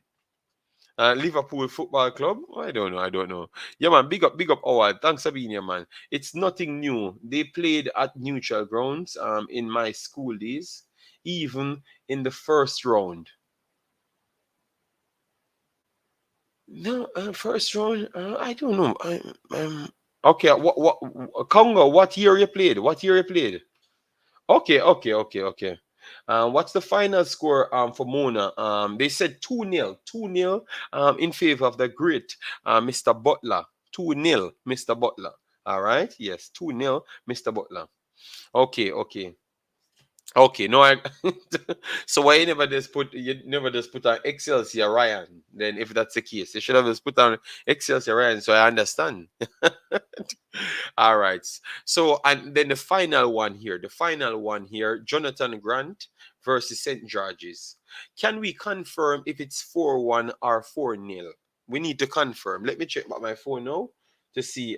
Liverpool Football Club? I don't know. I don't know. Yeah, man. Big up, Howard. Thanks for being here, man. It's nothing new. They played at neutral grounds in my school days, even in the first round. No, first round. I don't know. Okay. What Congo? What year you played? What year you played? Okay. What's the final score for Mona? They said 2-0. 2-0 in favor of the great Mr. Butler. 2-0, Mr. Butler. All right. Yes, 2-0, Mr. Butler. Okay. Okay, no, I so why you never just put on Excelsior Ryan? Then if that's the case, you should have just put on Excelsior Ryan, so I understand. All right. So and then the final one here, Jonathan Grant versus St. George's. Can we confirm if it's 4-1 or 4-0? We need to confirm. Let me check my phone now to see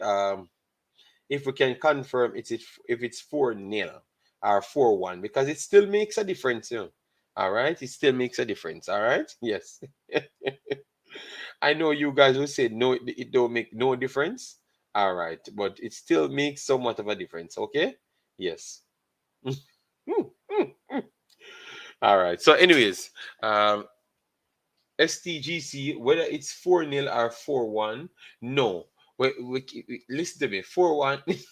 if we can confirm if it's 4-0 or 4-1, because it still makes a difference, you know. All right, it still makes a difference. All right, yes. I know you guys will say no, it don't make no difference. All right, but it still makes somewhat of a difference. Okay, yes. All right. So, anyways, STGC, whether it's 4-0 or 4-1, no. Listen to me, 4-1.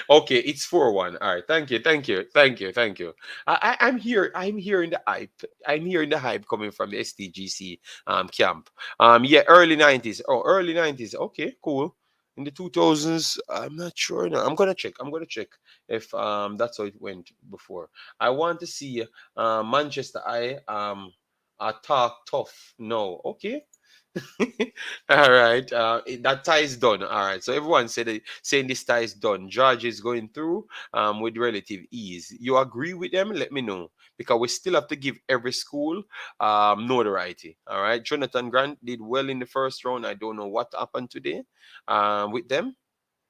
Okay, it's 4-1. All right. Thank you. I'm here. I'm hearing the hype. I'm hearing the hype coming from the STGC camp. Yeah, early 90s. Oh, early 90s. Okay, cool. in the 2000s. I'm not sure now. I'm gonna check if that's how it went before. I want to see Manchester I talk tough. No, okay. All right. That tie is done. All right. So everyone saying this tie is done. George is going through with relative ease. You agree with them? Let me know, because we still have to give every school notoriety. All right. Jonathan Grant did well in the first round. I don't know what happened today with them.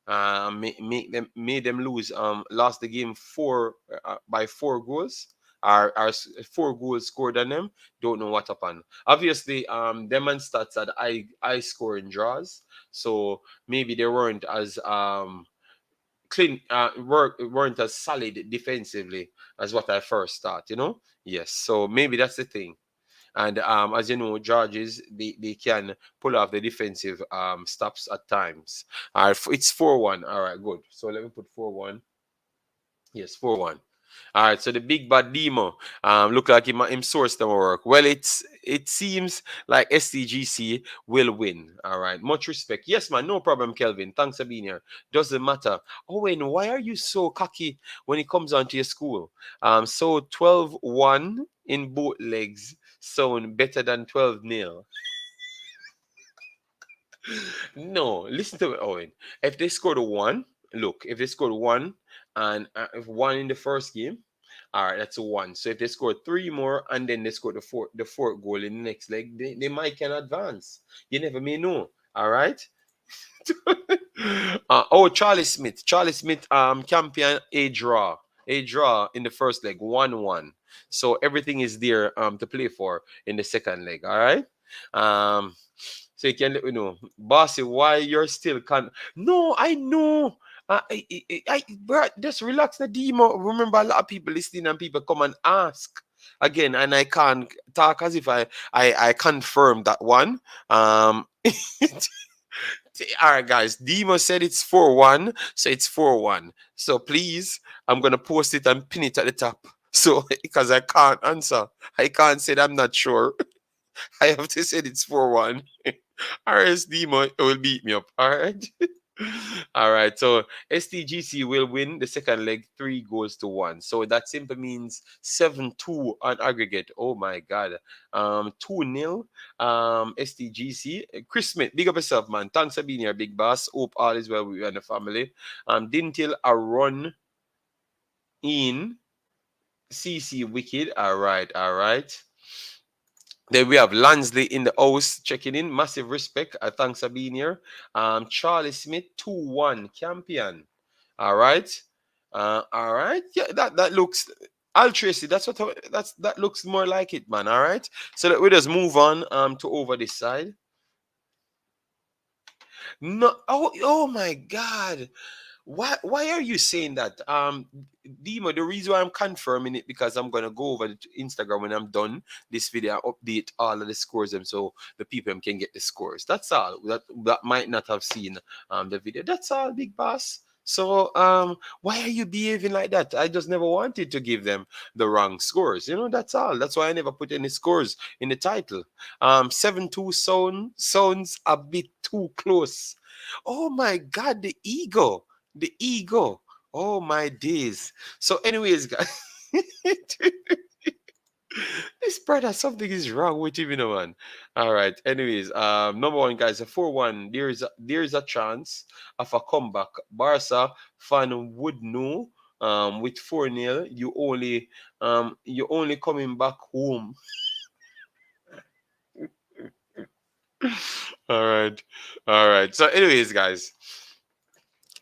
Made them lose. Lost the game by 4 goals. Four goals scored on them. Don't know what happened. Obviously, them and stats had high scoring draws, so maybe they weren't as clean, weren't as solid defensively as what I first thought. Yes. So maybe that's the thing. And as you know, Georges, they can pull off the defensive stops at times. All right, it's 4-1. All right, good. So let me put 4-1. Yes, 4-1. All right, so the big bad demo look like him sourced them work. Well, it seems like STGC will win. All right, much respect. Yes, man, no problem, Kelvin. Thanks for being here. Doesn't matter. Owen, why are you so cocky when it comes on to your school? So 12-1 in both legs sound better than 12-0. No, listen to me, Owen. If they scored a one, look, if they scored one and if one in the first game, all right, that's a one. So if they score three more and then they score the fourth goal in the next leg, they might can advance. You never may know. All right. Oh, Charlie Smith. Charlie Smith, Campion a draw in the first leg, 1-1. So everything is there to play for in the second leg. All right. Um, so you can let me know, bossy, why you're still No, I know. Bro, just relax the demo. Remember, a lot of people listening and people come and ask again, and I can't talk as if I confirm that one. All right, guys. Demo said it's 4-1, so it's 4-1. So please, I'm gonna post it and pin it at the top. So because I can't answer, I can't say that I'm not sure. I have to say it's 4-1. RS Demo will beat me up. All right. All right. So STGC will win the second leg 3 goals to 1. So that simply means 7-2 on aggregate. Oh my god. 2-0. STGC. Chris Smith, big up yourself, man. Thanks for being here, big boss. Hope all is well with you and the family. Didn't till a run in CC Wicked. All right, all right. Then we have Lansley in the house checking in. Massive respect. Thanks for being here. Charlie Smith, 2-1 Campion. All right. All right. Yeah, that looks. I'll trace it. That looks more like it, man. All right. So we just move on to over this side. No. Oh my God. Why are you saying that? Demo, the reason why I'm confirming it, because I'm gonna go over to Instagram when I'm done this video, update all of the scores them so the people can get the scores. That's all. That might not have seen the video. That's all, big boss. So why are you behaving like that? I just never wanted to give them the wrong scores. That's all. That's why I never put any scores in the title. 7-2 sounds a bit too close. Oh my god, the ego. The ego. Oh my days. So, anyways, guys, this brother, something is wrong with him, man. All right. Anyways, number one, guys, a 4-1. There is a chance of a comeback. Barca fan would know. With 4-0, you only coming back home. All right. All right. So, anyways, guys.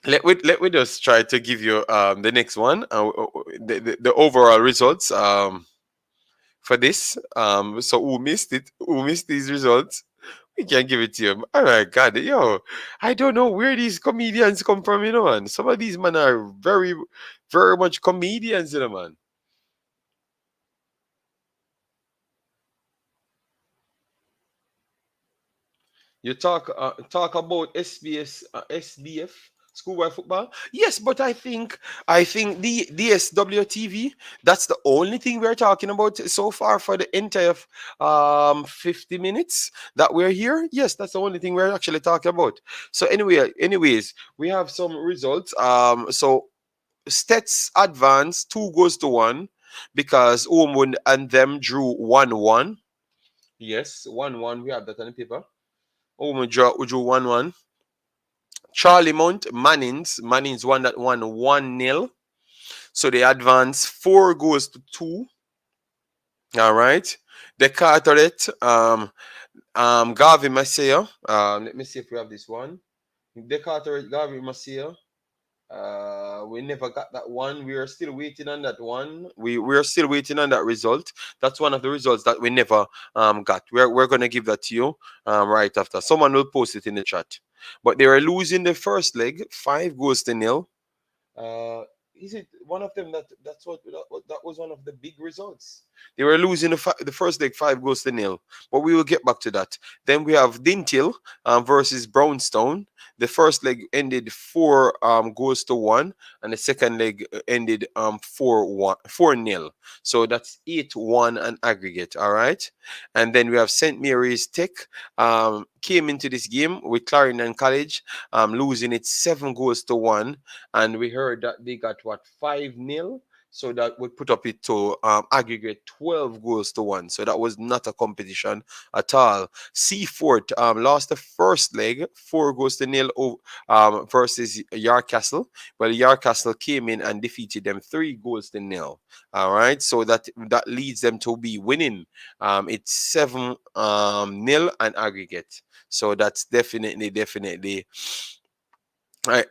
Let me just try to give you the next one, the overall results for this. So who missed it? Who missed these results? We can give it to you. All right, God, yo, I don't know where these comedians come from, man. Some of these men are very, very much comedians, man. You talk about SBS, SBF. Schoolboy football. Yes, but I think the DSWTV, that's the only thing we're talking about so far for the entire 50 minutes that we're here. Yes, that's the only thing we're actually talking about. So anyways, we have some results. So Stats advance 2-1 because Homewood and them drew 1-1. Yes, 1-1. We have that on the paper. Homewood drew 1-1. Charlie Mount, Mannings won that one 1-0. So they advance 4-2. All right. The Carteret, Garvey Maceo. Let me see if we have this one. The Carteret, Garvey Maceo. We never got that one. We are still waiting on that one. We are still waiting on that result. That's one of the results that we never got. We're gonna give that to you right after. Someone will post it in the chat. But they were losing the first leg, 5-0. Uh, is it one of them that was one of the big results? They were losing the first leg 5-0, but we will get back to that. Then we have Dintil versus Brownstone. The first leg ended 4 goals to 1, and the second leg ended 4-0. So that's 8-1 an aggregate. All right, and then we have St. Mary's Tech came into this game with Clarendon College losing it 7-1, and we heard that they got what 5-0. So that would put up it to aggregate 12-1. So that was not a competition at all. Seaforth lost the first leg 4-0 versus Yarcastle. Well, Yarcastle came in and defeated them 3-0. All right, so that leads them to be winning. It's 7-0 an aggregate. So that's definitely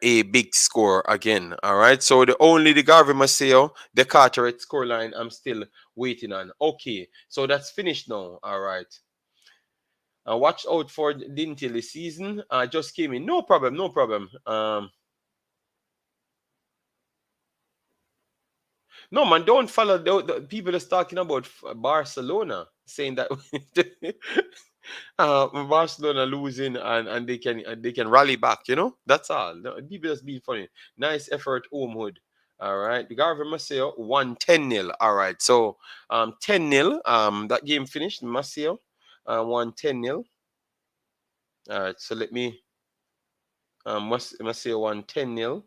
a big score again. All right. So the Garvey Maceo, the Carteret scoreline, I'm still waiting on. Okay. So that's finished now. All right. Watch out for Dintil this season. Just came in. No problem. No problem. No, man, don't follow the people that's talking about Barcelona, saying that Barcelona losing and they can rally back. That's all. People just being funny. Nice effort, Homewood. All right, the Garvey Maceo won 10-0. All right, so 10-0. That game finished. Maceo won 10-0. All right, so let me. Maceo won 10-0.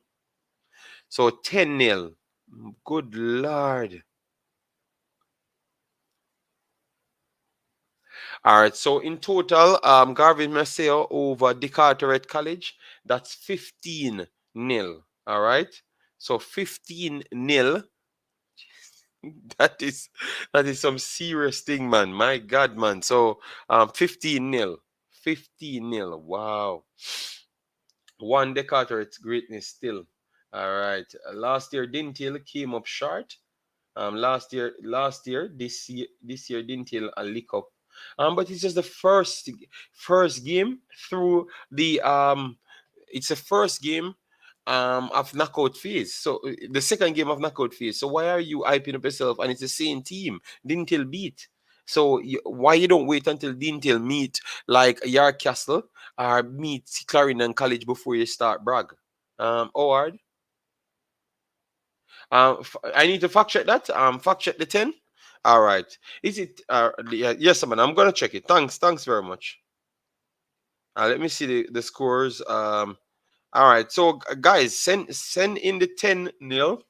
So 10-0. Good lord. All right, so in total, Garvin Maceo over Carteret College, that's 15-0. All right, so 15-0. That is some serious thing, man. My God, man. So 15-0. 15-0. Wow. One Carteret's greatness still. All right. Last year, Dintil came up short. Last year, this year Dintil a lick up. But it's just the first game through the it's the first game of knockout phase. So the second game of knockout phase. So why are you hyping up yourself? And it's the same team. Dintil beat. So why you don't wait until Dintil meet like Yarcastle or meet Clarendon College before you start brag? Howard. I need to fact check that. Fact check the 10. All right. Is it? Yes, man. I'm gonna check it. Thanks very much. Let me see the scores. All right. So guys, send in the 10-0.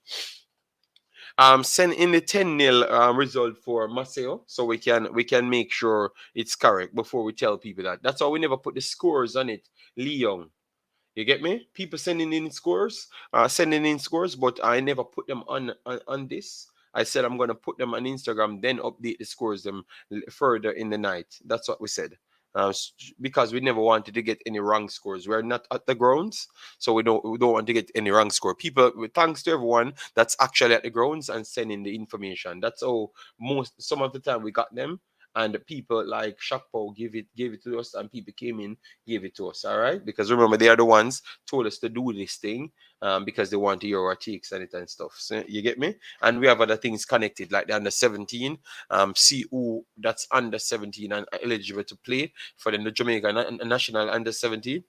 Send in the 10-0 result for Maceo, so we can make sure it's correct before we tell people that. That's why we never put the scores on it. Leon. You get me? People sending in scores, but I never put them on this. I said I'm gonna put them on Instagram, then update the scores them further in the night. That's what we said. Because we never wanted to get any wrong scores. We're not at the grounds, so we don't want to get any wrong score. People, thanks to everyone that's actually at the grounds and sending the information. That's how some of the time we got them, and people like Shakpo gave it to us, and people came in gave it to us. All right, because remember they are the ones told us to do this thing because they want to hear our takes on it and stuff. So you get me? And we have other things connected like the under 17, see who that's under 17 and eligible to play for the Jamaica national under 17.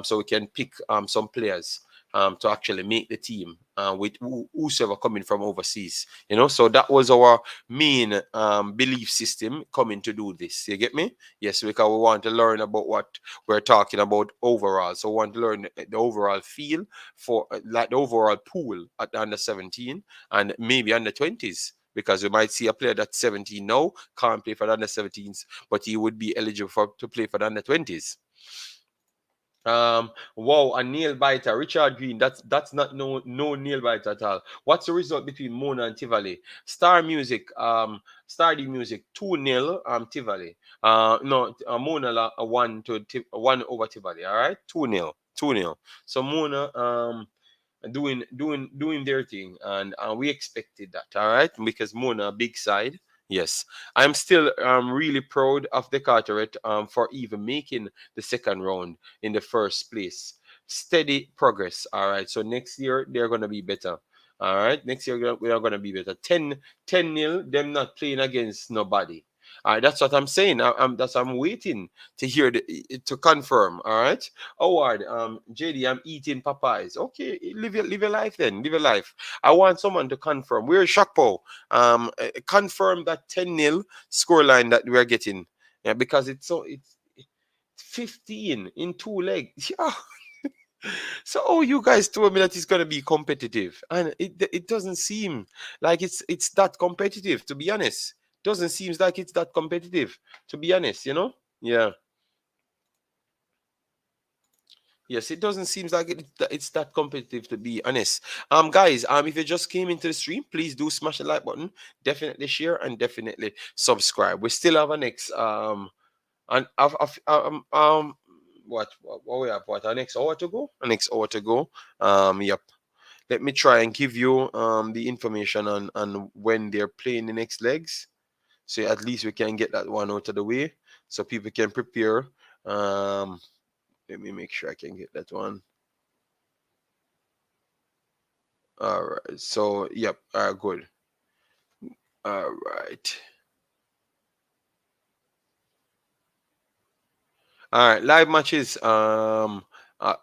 So we can pick some players. to actually make the team with whosoever coming from overseas. So that was our main belief system coming to do this. You get me? Yes, because we want to learn about what we're talking about overall. So we want to learn the overall feel for like the overall pool at the under 17 and maybe under 20s. Because we might see a player that's 17 now, can't play for the under 17s, but he would be eligible to play for the under 20s. Wow, a nail biter, Richard Green. That's not no nail biter at all. What's the result between Mona and Tivoli? Stardy Music 2-0 Tivoli. No, Mona 1 over Tivoli. All right, 2-0, 2-0. So Mona doing their thing, and we expected that. All right, because Mona big side. Yes, I'm still really proud of the Carteret for even making the second round in the first place. Steady progress. All right, so next year they're gonna be better. All right, next year we are gonna be better. 10-0. Them not playing against nobody. All right, that's what I'm saying. I'm waiting to hear to confirm. All right. Howard, JD, I'm eating Popeyes. Okay, live your life then. Live your life. I want someone to confirm. Where's Shakpo? Confirm that 10-0 scoreline that we are getting. Yeah, because it's 15 in 2 legs. Yeah. So you guys told me that it's gonna be competitive, and it doesn't seem like it's that competitive. To be honest, doesn't seem like it's that competitive. To be honest. Yeah. Yes, it doesn't seem like it's that competitive, to be honest. Guys, if you just came into the stream, please do smash the like button, definitely share, and definitely subscribe. We still have a next and what we have, what, our next hour to go? A next hour to go. Yep. Let me try and give you the information on when they're playing the next legs, so at least we can get that one out of the way, so people can prepare. Let me make sure I can get that one. All right. So, yep. Good. All right. All right. Live matches.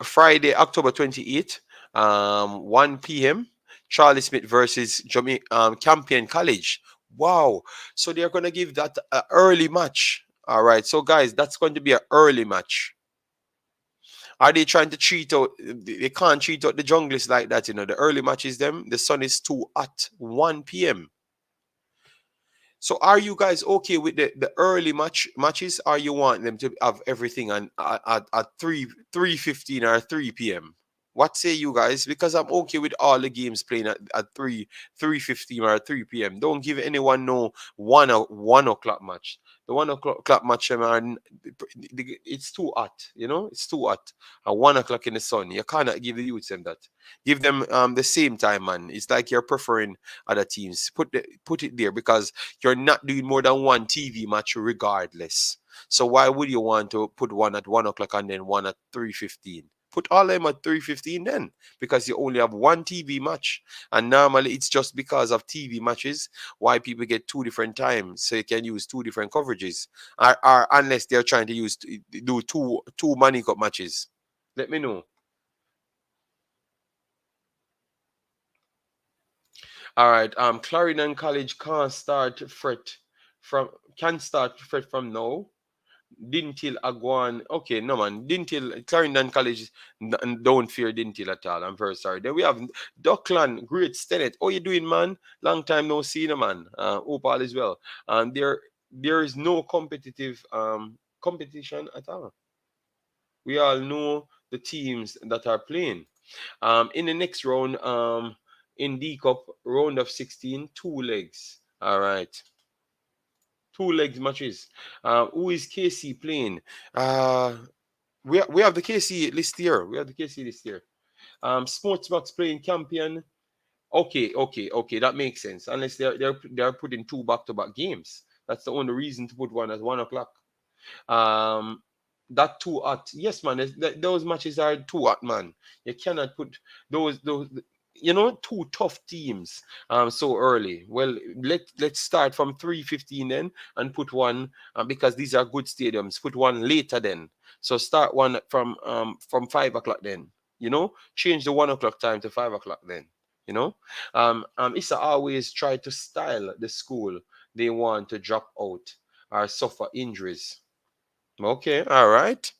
Friday, October 28th, 1 p.m. Charlie Smith versus Jamaica, Campion College. Wow. So they're gonna give that an early match. All right. So guys, that's going to be an early match. Are they trying to cheat out? They can't cheat out the junglist like that. The early matches. The sun is too hot. 1 p.m. So are you guys okay with the early matches? Or you want them to have everything at 3:15 or 3 p.m.? What say you guys? Because I'm okay with all the games playing at 3:15 or 3 p.m. Don't give anyone no 1 o'clock match. The 1 o'clock match, it's too hot, it's too hot. At 1 o'clock in the sun. You cannot give the youths them that. Give them the same time, man. It's like you're preferring other teams. Put it there, because you're not doing more than one TV match regardless. So why would you want to put one at 1 o'clock and then one at 3:15? Put all them at 3:15 then, because you only have one TV match. And normally it's just because of TV matches why people get two different times, so you can use two different coverages. Or unless they're trying to do two money cup matches. Let me know. All right. Clarendon College can start fret from now. Dintil Aguan. Okay, no man. Dintil Clarendon College. Don't fear Dintil at all. I'm very sorry. Then we have Duckland, Great Stenet. How you doing, man? Long time no see, no man. Hope all is well. And there is no competition at all. We all know the teams that are playing. In the next round, in D Cup, round of 16, 2 legs. All right. 2 legs matches. Who is KC playing? We have the KC list here. We have the KC list here. Sportsbox playing Campion. Okay. That makes sense. Unless they're putting 2 back-to-back games. That's the only reason to put one at 1 o'clock. That too hot. Yes, man. Those matches are too hot, man. You cannot put those 2 tough teams so early. Well, let's start from 3:15 then, and put one, because these are good stadiums. Put one later then. So start one from 5 o'clock then. Change the 1 o'clock time to 5 o'clock then. Issa always try to style the school they want to drop out or suffer injuries. Okay, all right.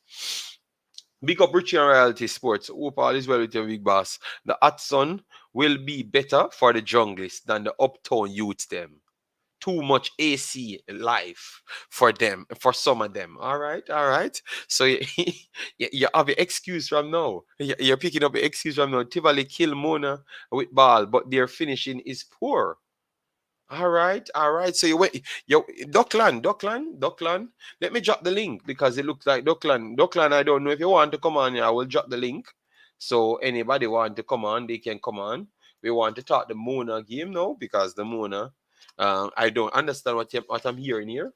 Big up Richie and Reality Sports. Hope all is well with your big boss. The hot sun will be better for the junglists than the uptown youths them. Too much AC life for them, for some of them. All right, all right. So you have an excuse from now. You're picking up an excuse from now. Tivoli kill Mona with ball, but their finishing is poor. All right, all right. So you went, Duckland. Let me drop the link because it looks like Duckland. Duckland, I don't know if you want to come on here. I will drop the link. So anybody want to come on, they can come on. We want to talk the Mona game now because the Mona, I don't understand what I'm hearing here.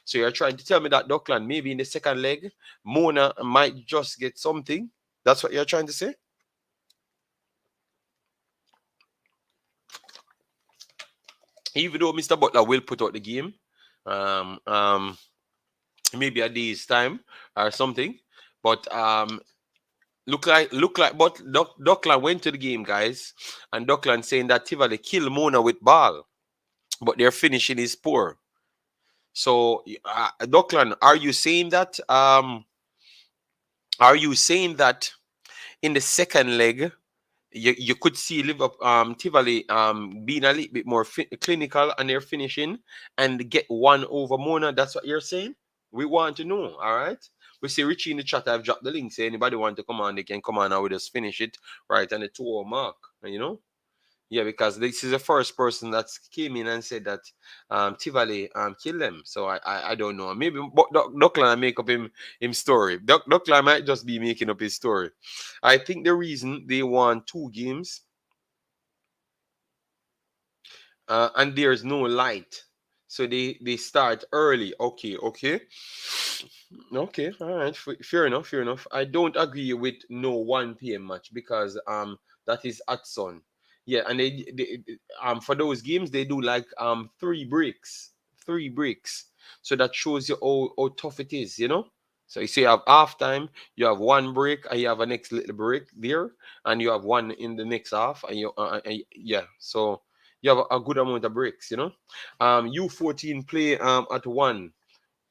So you're trying to tell me that Duckland, maybe in the second leg, Mona might just get something. That's what you're trying to say? Even though Mr. Butler will put out the game, um, um, maybe a day's time or something. But but Duckland went to the game, guys, and Duckland saying that Tivoli kill Mona with ball, but their finishing is poor. So, Duckland, are you saying that? Are you saying that in the second leg? You could see Tivoli being a little bit more clinical and their finishing and get one over Mona. That's what you're saying? We want to know, all right? We see Richie in the chat. I've dropped the link. Say anybody want to come on, they can come on and we just finish it right on the 2-hour mark. Yeah, because this is the first person that came in and said that Tivoli killed them. So I don't know. Maybe Duckland make up him story. Duckland might just be making up his story. I think the reason they won 2 games and there's no light. So they start early. Okay. Okay, all right. Fair enough. I don't agree with no 1 p.m. match because that is at sun. Yeah, and they for those games they do like 3 breaks. 3 breaks. So that shows you how tough it is. So you see you have half time, you have 1 break, and you have a next little break there, and you have one in the next half, yeah. So you have a good amount of breaks. U14 play at 1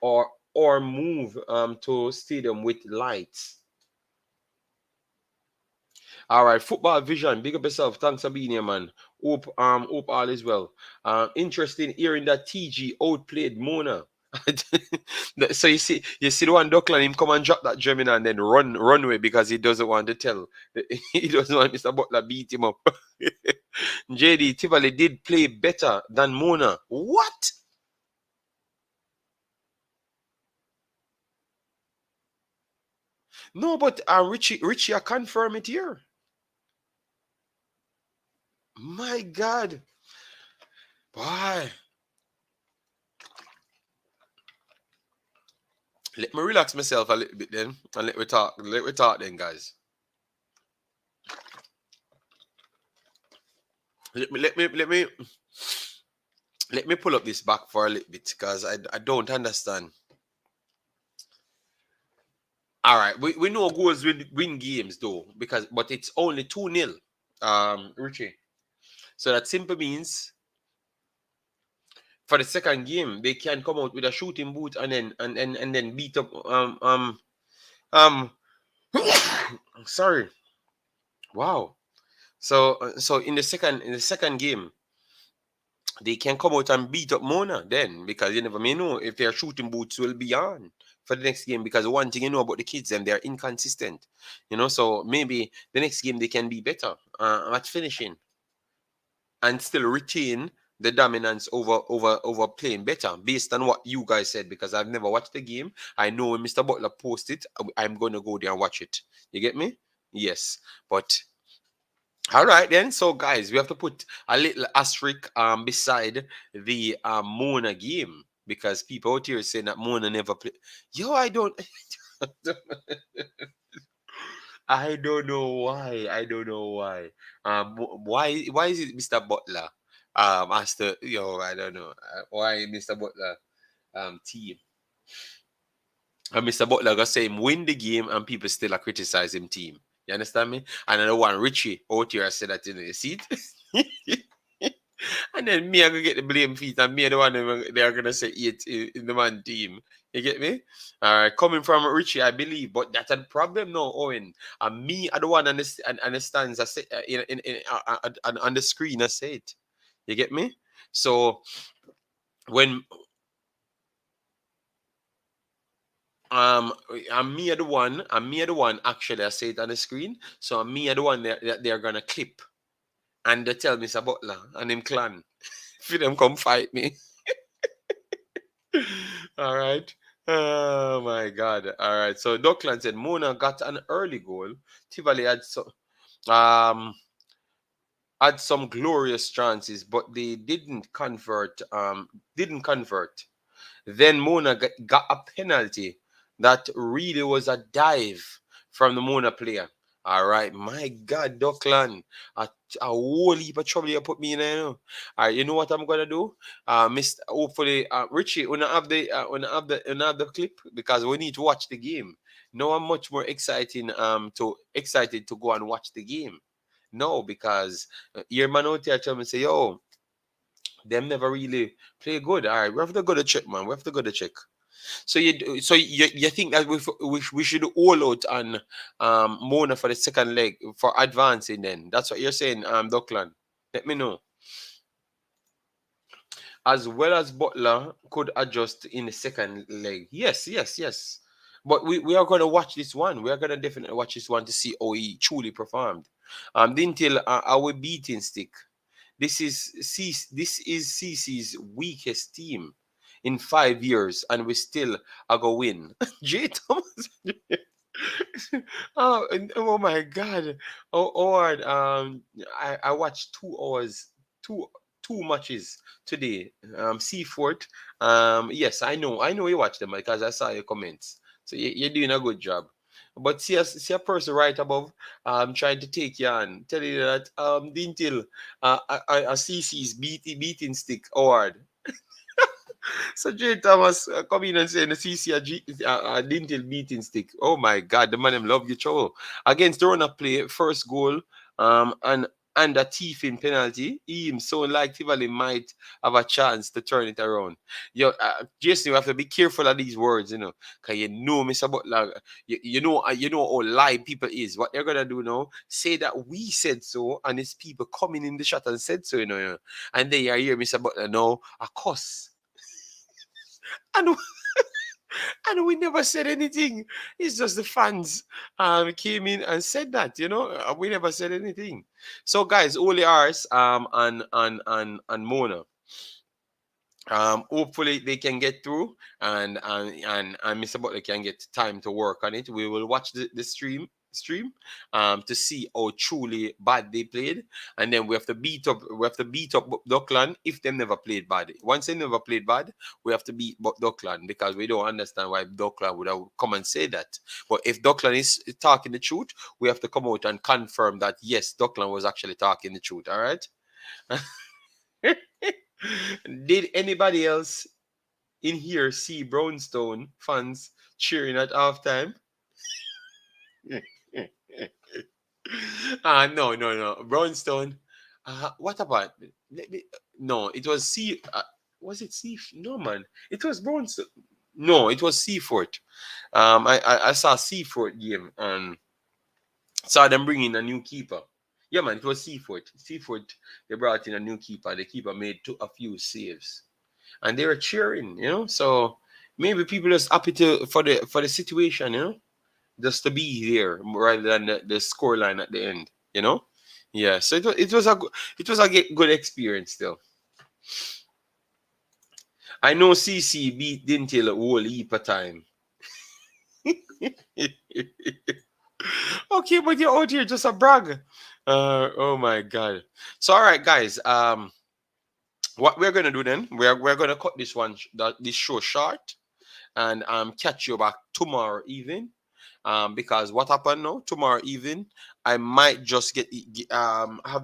or move to stadium with lights. All right, football vision. Big up yourself. Thanks for being here, man. Hope all is well. Interesting hearing that TG outplayed Mona. So you see the one Duckland him come and drop that German and then run away because he doesn't want to tell. He doesn't want Mr. Butler beat him up. JD Tivoli did play better than Mona. What? No, but Richie, I confirm it here. My God. Why? Let me relax myself a little bit then, and let we talk. Let we talk then, guys. Let me pull up this back for a little bit because I don't understand. All right, we know goals win games though, but it's only 2-0. Richie. So that simply means for the second game they can come out with a shooting boot and then beat up sorry. Wow. So in the second game they can come out and beat up Mona then because you never may know if their shooting boots will be on for the next game because one thing you know about the kids them they're inconsistent. So maybe the next game they can be better at finishing and still retain the dominance over playing better based on what you guys said because I've never watched the game. I know when Mr. Butler posted I'm going to go there and watch it. You get me? Yes. But all right then. So guys, we have to put a little asterisk beside the Mona game because people out here saying that Mona never played. Yo, I don't I don't know why. I don't know why. Why is it Mr. Butler? As the I don't know. Why Mr. Butler team. And Mr. Butler got say him win the game and people still are criticize him team. You understand me? And another one, Richie, out here, I said that, you see it? And then me, I gonna get the blame feet, and me, the one they are gonna say it in the man team. You get me? All right, coming from Richie, I believe, but that's a problem no, Owen. And me, I the one on the stands, I say on the screen, I say it. You get me? So when I'm me the one, actually, I say it on the screen. So I'm me the one that they're gonna clip, and they tell Mr. Butler and him clan for them come fight me. All right. Oh my God. All right. So Dockland said Mona got an early goal. Tivoli um had some glorious chances, but they didn't convert. Didn't convert. Then Mona got a penalty that really was a dive from the Mona player. All right, my God, Dockland, a whole heap of trouble you put me in there. You know? All right, you know what I'm gonna do? Mr. Hopefully, Richie, when I have the clip because we need to watch the game. No, I'm much more excited to go and watch the game. No, because your man out there tell me say, yo, them never really play good. All right, we have to go to check, man. We have to go to check. So you think that we should all out on Mona for the second leg for advancing? Then that's what you're saying, Dockland. Let me know. As well as Butler could adjust in the second leg. Yes, yes, yes. But we are going to watch this one. We are going to definitely watch this one to see how he truly performed. Didn't tell our beating stick. This is CC's weakest team in 5 years, and we still are go win. J Thomas. Oh my God. Oh, Howard, I watched 2 hours, two two matches today. Seaforth. Yes, I know you watched them because I saw your comments. So you're doing a good job. But see a person right above trying to take you on, tell you that Dintil CC's beating stick Howard. So Jay Thomas come in and say the CC Dintil beating stick. Oh my God, the man him love you, Cho. Against the run up play, first goal, and a thieving penalty. He him so like Tivoli might have a chance to turn it around. Jason, you have to be careful of these words, because you know, Mr. Butler, you know how lie people is. What they're gonna do now, say that we said so, and it's people coming in the shot and said so, and they are here, Mr. Butler, no, a cuss. And and we never said anything. It's just the fans came in and said that, we never said anything. So guys, only ours and Mona. Hopefully they can get through and Mr. Butler can get time to work on it. We will watch the stream to see how truly bad they played, and then we have to beat up Dockland if they never played bad. Once they never played bad, we have to beat Dockland because we don't understand why Dockland would have come and say that. But if Dockland is talking the truth, we have to come out and confirm that yes, Dockland was actually talking the truth. All right. Did anybody else in here see Brownstone fans cheering at halftime? No, no, no. Brownstone. What about? No, it was was it No, man. It was Brownstone. No, it was Seaforth. I saw Seaforth game and saw them bringing a new keeper. Yeah, man, it was Seaforth. Seaforth, they brought in a new keeper. The keeper made a few saves, and they were cheering. So maybe people just happy for the situation. Just to be there rather than the score line at the end. Yeah. So it was a good experience still. I know CC beat Dintil a whole heap of time. Okay, but you're out here just a brag. Oh my God. So all right, guys. What we're gonna do then? We're gonna cut this show short, and catch you back tomorrow evening. Because what happened now? Tomorrow evening, I might just have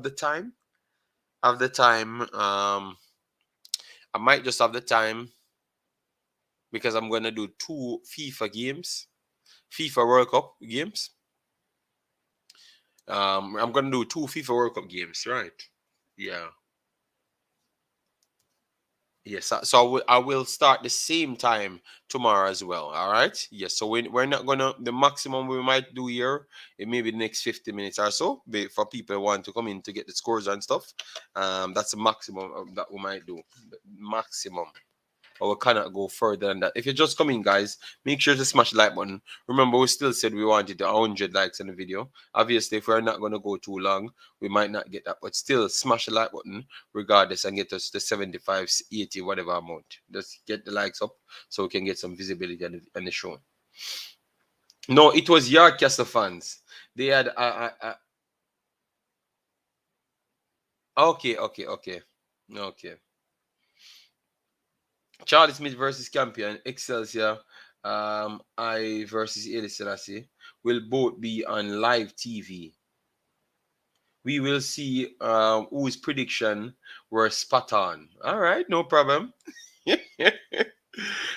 the time. Have the time. I might just have the time because I'm gonna do 2 FIFA games, FIFA World Cup games. I'm gonna do 2 FIFA World Cup games, right? Yeah. Yes, so I will start the same time tomorrow as well. All right. Yes. So we're not gonna the maximum we might do here in maybe the next 50 minutes or so for people who want to come in to get the scores and stuff. That's the maximum that we might do. The maximum. Or we cannot go further than that. If you're just coming, guys, make sure to smash the like button. Remember, we still said we wanted 100 likes in the video. Obviously, if we're not going to go too long, we might not get that. But still, smash the like button regardless and get us to 75, 80, whatever amount. Just get the likes up so we can get some visibility on the show. No, it was Yardcaster fans. They had... okay, okay, okay. Okay. Charlie Smith versus Campion, Excelsior, I versus Selassie will both be on live TV. We will see whose prediction were spot on. All right, no problem.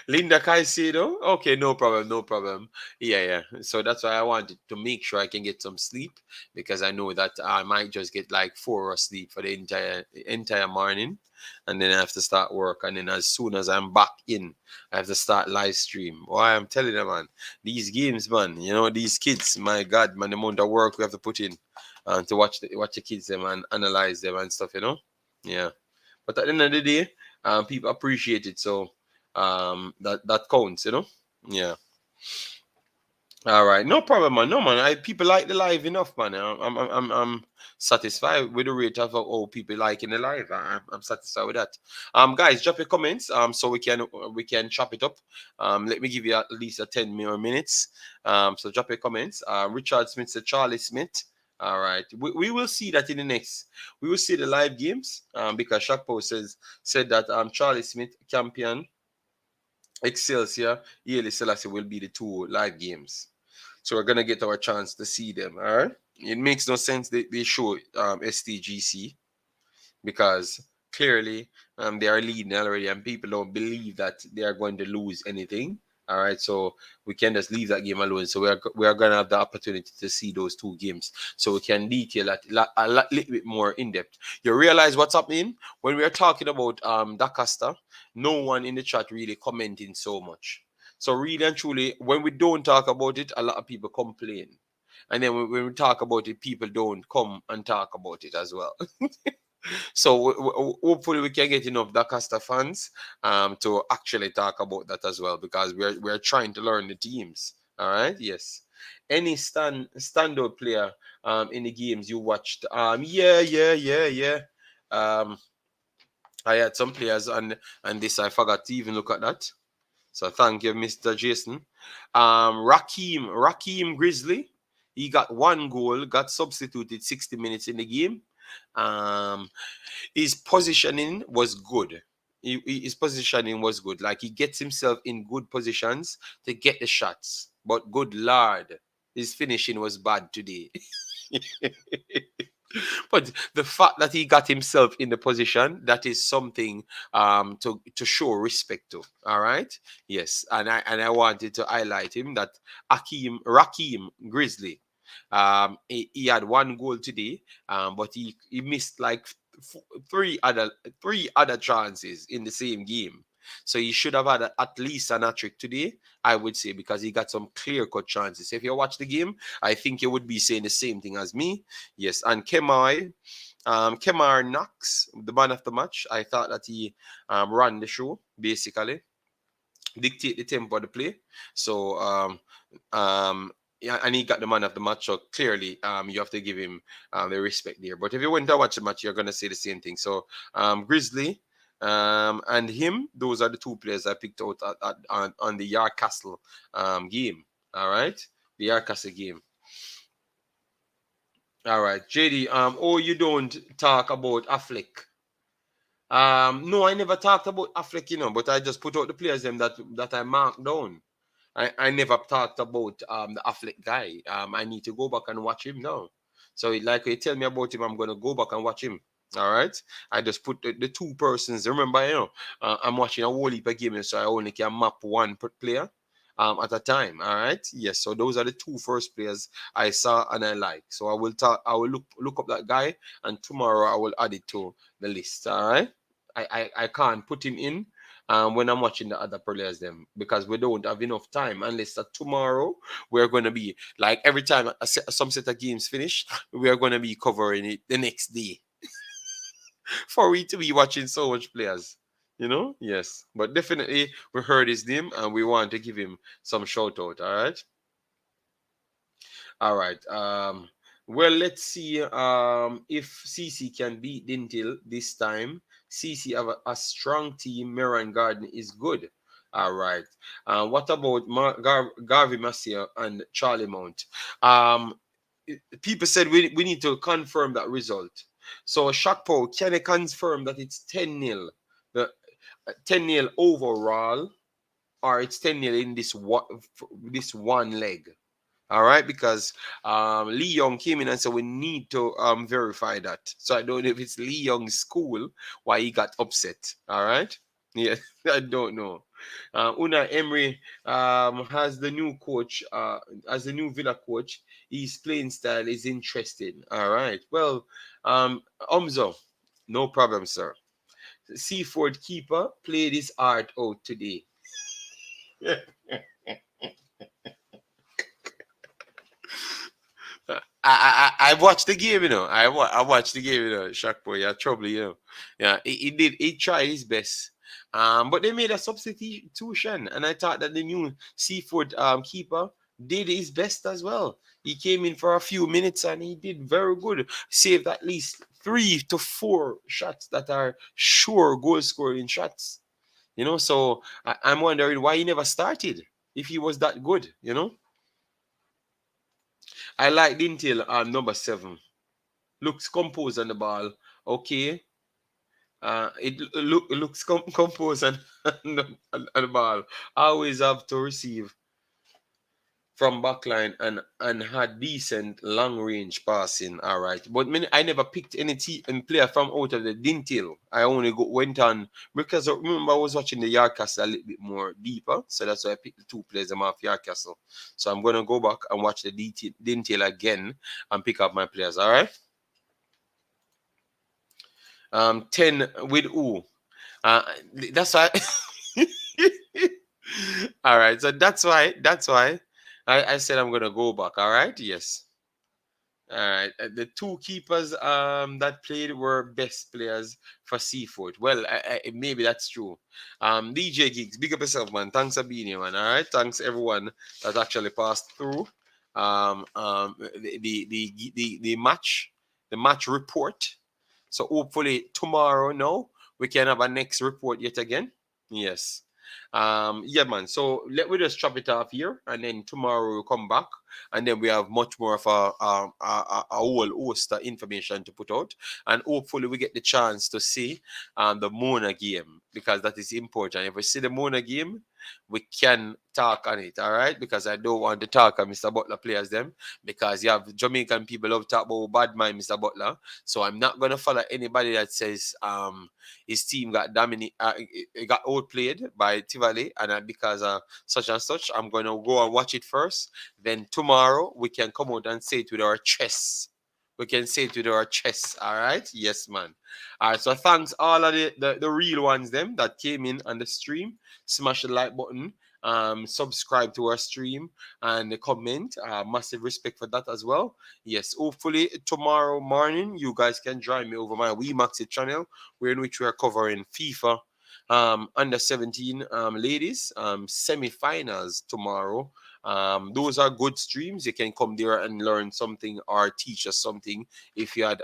Linda Caicedo. Okay, no problem, no problem. Yeah, yeah. So that's why I wanted to make sure I can get some sleep because I know that I might just get like 4 hours sleep for the entire morning, and then I have to start work. And then as soon as I'm back in, I have to start live stream. Why I'm telling them, man, these games, man. You know, these kids. My God, man, the amount of work we have to put in to watch the kids them and analyze them and stuff. You know, yeah. But at the end of the day, people appreciate it. So that counts, you know. Yeah. All right, no problem, man. No, man. People like the live enough, man. I'm satisfied with the rate of how people liking the live. I'm satisfied with that. Guys, drop your comments. So we can chop it up. Let me give you at least a 10 more minutes. So drop your comments. Richard Smith said Charlie Smith. All right, we will see that in the next. We will see the live games. Because Shakpo said that Charlie Smith Campion Excelsior, Hailie Selassie will be the 2 live games. So we're gonna get our chance to see them. All right. It makes no sense they show STGC because clearly they are leading already and people don't believe that they are going to lose anything. All right, so we can just leave that game alone. So we are gonna have the opportunity to see those 2 games, so we can detail that little bit more in depth. You realize what's happening when we are talking about Dacosta? No one in the chat really commenting so much. So really and truly, when we don't talk about it, a lot of people complain, and then when we talk about it, people don't come and talk about it as well. So hopefully we can get enough Dacosta fans to actually talk about that as well because we're trying to learn the teams. All right, yes. Any standout player in the games you watched? Yeah. Um, I had some players and this I forgot to even look at that. So thank you, Mr. Jason. Raheem Grizzly. He got 1 goal, got substituted 60 minutes in the game. Um, his positioning was good. His positioning was good. Like he gets himself in good positions to get the shots. But good lord, his finishing was bad today. But the fact that he got himself in the position, that is something to show respect to. All right. Yes. And I wanted to highlight him that Raheem Grizzly. He had 1 goal today, but he missed like three other chances in the same game. So he should have had at least an hat-trick today, I would say, because he got some clear-cut chances. If you watch the game, I think you would be saying the same thing as me. Yes, and Kemar Knox, the man of the match, I thought that he ran the show, basically, dictate the tempo of the play. So, yeah, and he got the man of the match. So clearly, you have to give him the respect there. But if you went to watch the match, you're gonna say the same thing. So, Grizzly, and him, those are the 2 players I picked out on the Yardcastle game. All right, the Yardcastle game. All right, JD. Oh, you don't talk about Affleck. No, I never talked about Affleck, but I just put out the players them that I marked down. I never talked about the Affleck guy. I need to go back and watch him now. So like you tell me about him, I'm gonna go back and watch him. All right. I just put the 2 persons. Remember, I'm watching a whole heap of games, so I only can map 1 player. at a time. All right. Yes. So those are the two first players I saw and I like. So I will look up that guy, and tomorrow I will add it to the list. All right. I can't put him in when I'm watching the other players them, because we don't have enough time, unless that tomorrow we're going to be like, every time some set of games finish, we are going to be covering it the next day for we to be watching so much players. Yes, but definitely we heard his name and we want to give him some shout out. All right. All right. Well, let's see if CC can beat Dintil this time. CC have a strong team. Meran Garden is good. All right. What about Garvey Massier and Charlie Mount? Um, People said we need to confirm that result. So, Shakpo, can I confirm that it's 10-0? The 10-0 overall, or it's 10-0 in this one leg? All right, because Lee Young came in and said we need to verify that. So I don't know if it's Lee Young's school why he got upset. All right, yeah, I don't know. Una Emery has the new coach, as the new Villa coach. His playing style is interesting. All right, well, Omzo, no problem, sir. Seaforth keeper played his art out today. I watched the game, I watched the game, Shakpo, yeah, trouble, Yeah, he tried his best. But they made a substitution, and I thought that the new Seafood keeper did his best as well. He came in for a few minutes and he did very good. Saved at least 3 to 4 shots that are sure goal scoring shots. So I'm wondering why he never started if he was that good. I like Dintil number 7. Looks composed on the ball. Okay. It looks composed on the ball. Always have to receive from backline and had decent long range passing. All right, but I never picked any and player from out of the Dintil. I only went on because I remember I was watching the Yardcastle a little bit more deeper, so that's why I picked the 2 players them off Yardcastle. So I'm gonna go back and watch the Dintil again and pick up my players. All right. 10 with who? That's why. All right, so that's why I said I'm gonna go back. All right, yes. All right, the 2 keepers that played were best players for Seafoot. Well, maybe that's true. DJ Gigs, big up yourself, man. Thanks for being here, man. All right, thanks everyone that actually passed through. The match report. So hopefully tomorrow, no, we can have a next report yet again. Yes. Yeah, man. So we just chop it off here, and then tomorrow we'll come back, and then we have much more of a whole host of information to put out, and hopefully we get the chance to see the Mona game, because that is important. If we see the Mona game, we can talk on it, all right? Because I don't want to talk on Mr. Butler players them, because you have Jamaican people love talk about bad mind Mr. Butler. So I'm not gonna follow anybody that says his team got it got outplayed by Tivoli, and because such and such, I'm gonna go and watch it first. Then tomorrow we can come out and say it with our chests. We can say it with our chests, all right? Yes, man. All right, so thanks all of the real ones them that came in on the stream. Smash the like button, subscribe to our stream, and comment. Massive respect for that as well. Yes, hopefully tomorrow morning you guys can join me over my Imaxit channel, where in which we are covering FIFA under 17 ladies semi-finals tomorrow. Those are good streams. You can come there and learn something or teach us something if you had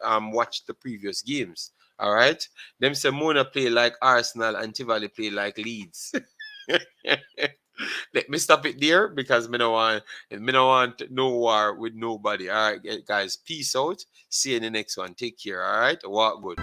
watched the previous games. All right. Them say Mona play like Arsenal and Tivoli play like Leeds. Let me stop it there, because me no want no war with nobody. All right, guys. Peace out. See you in the next one. Take care. All right. Walk good.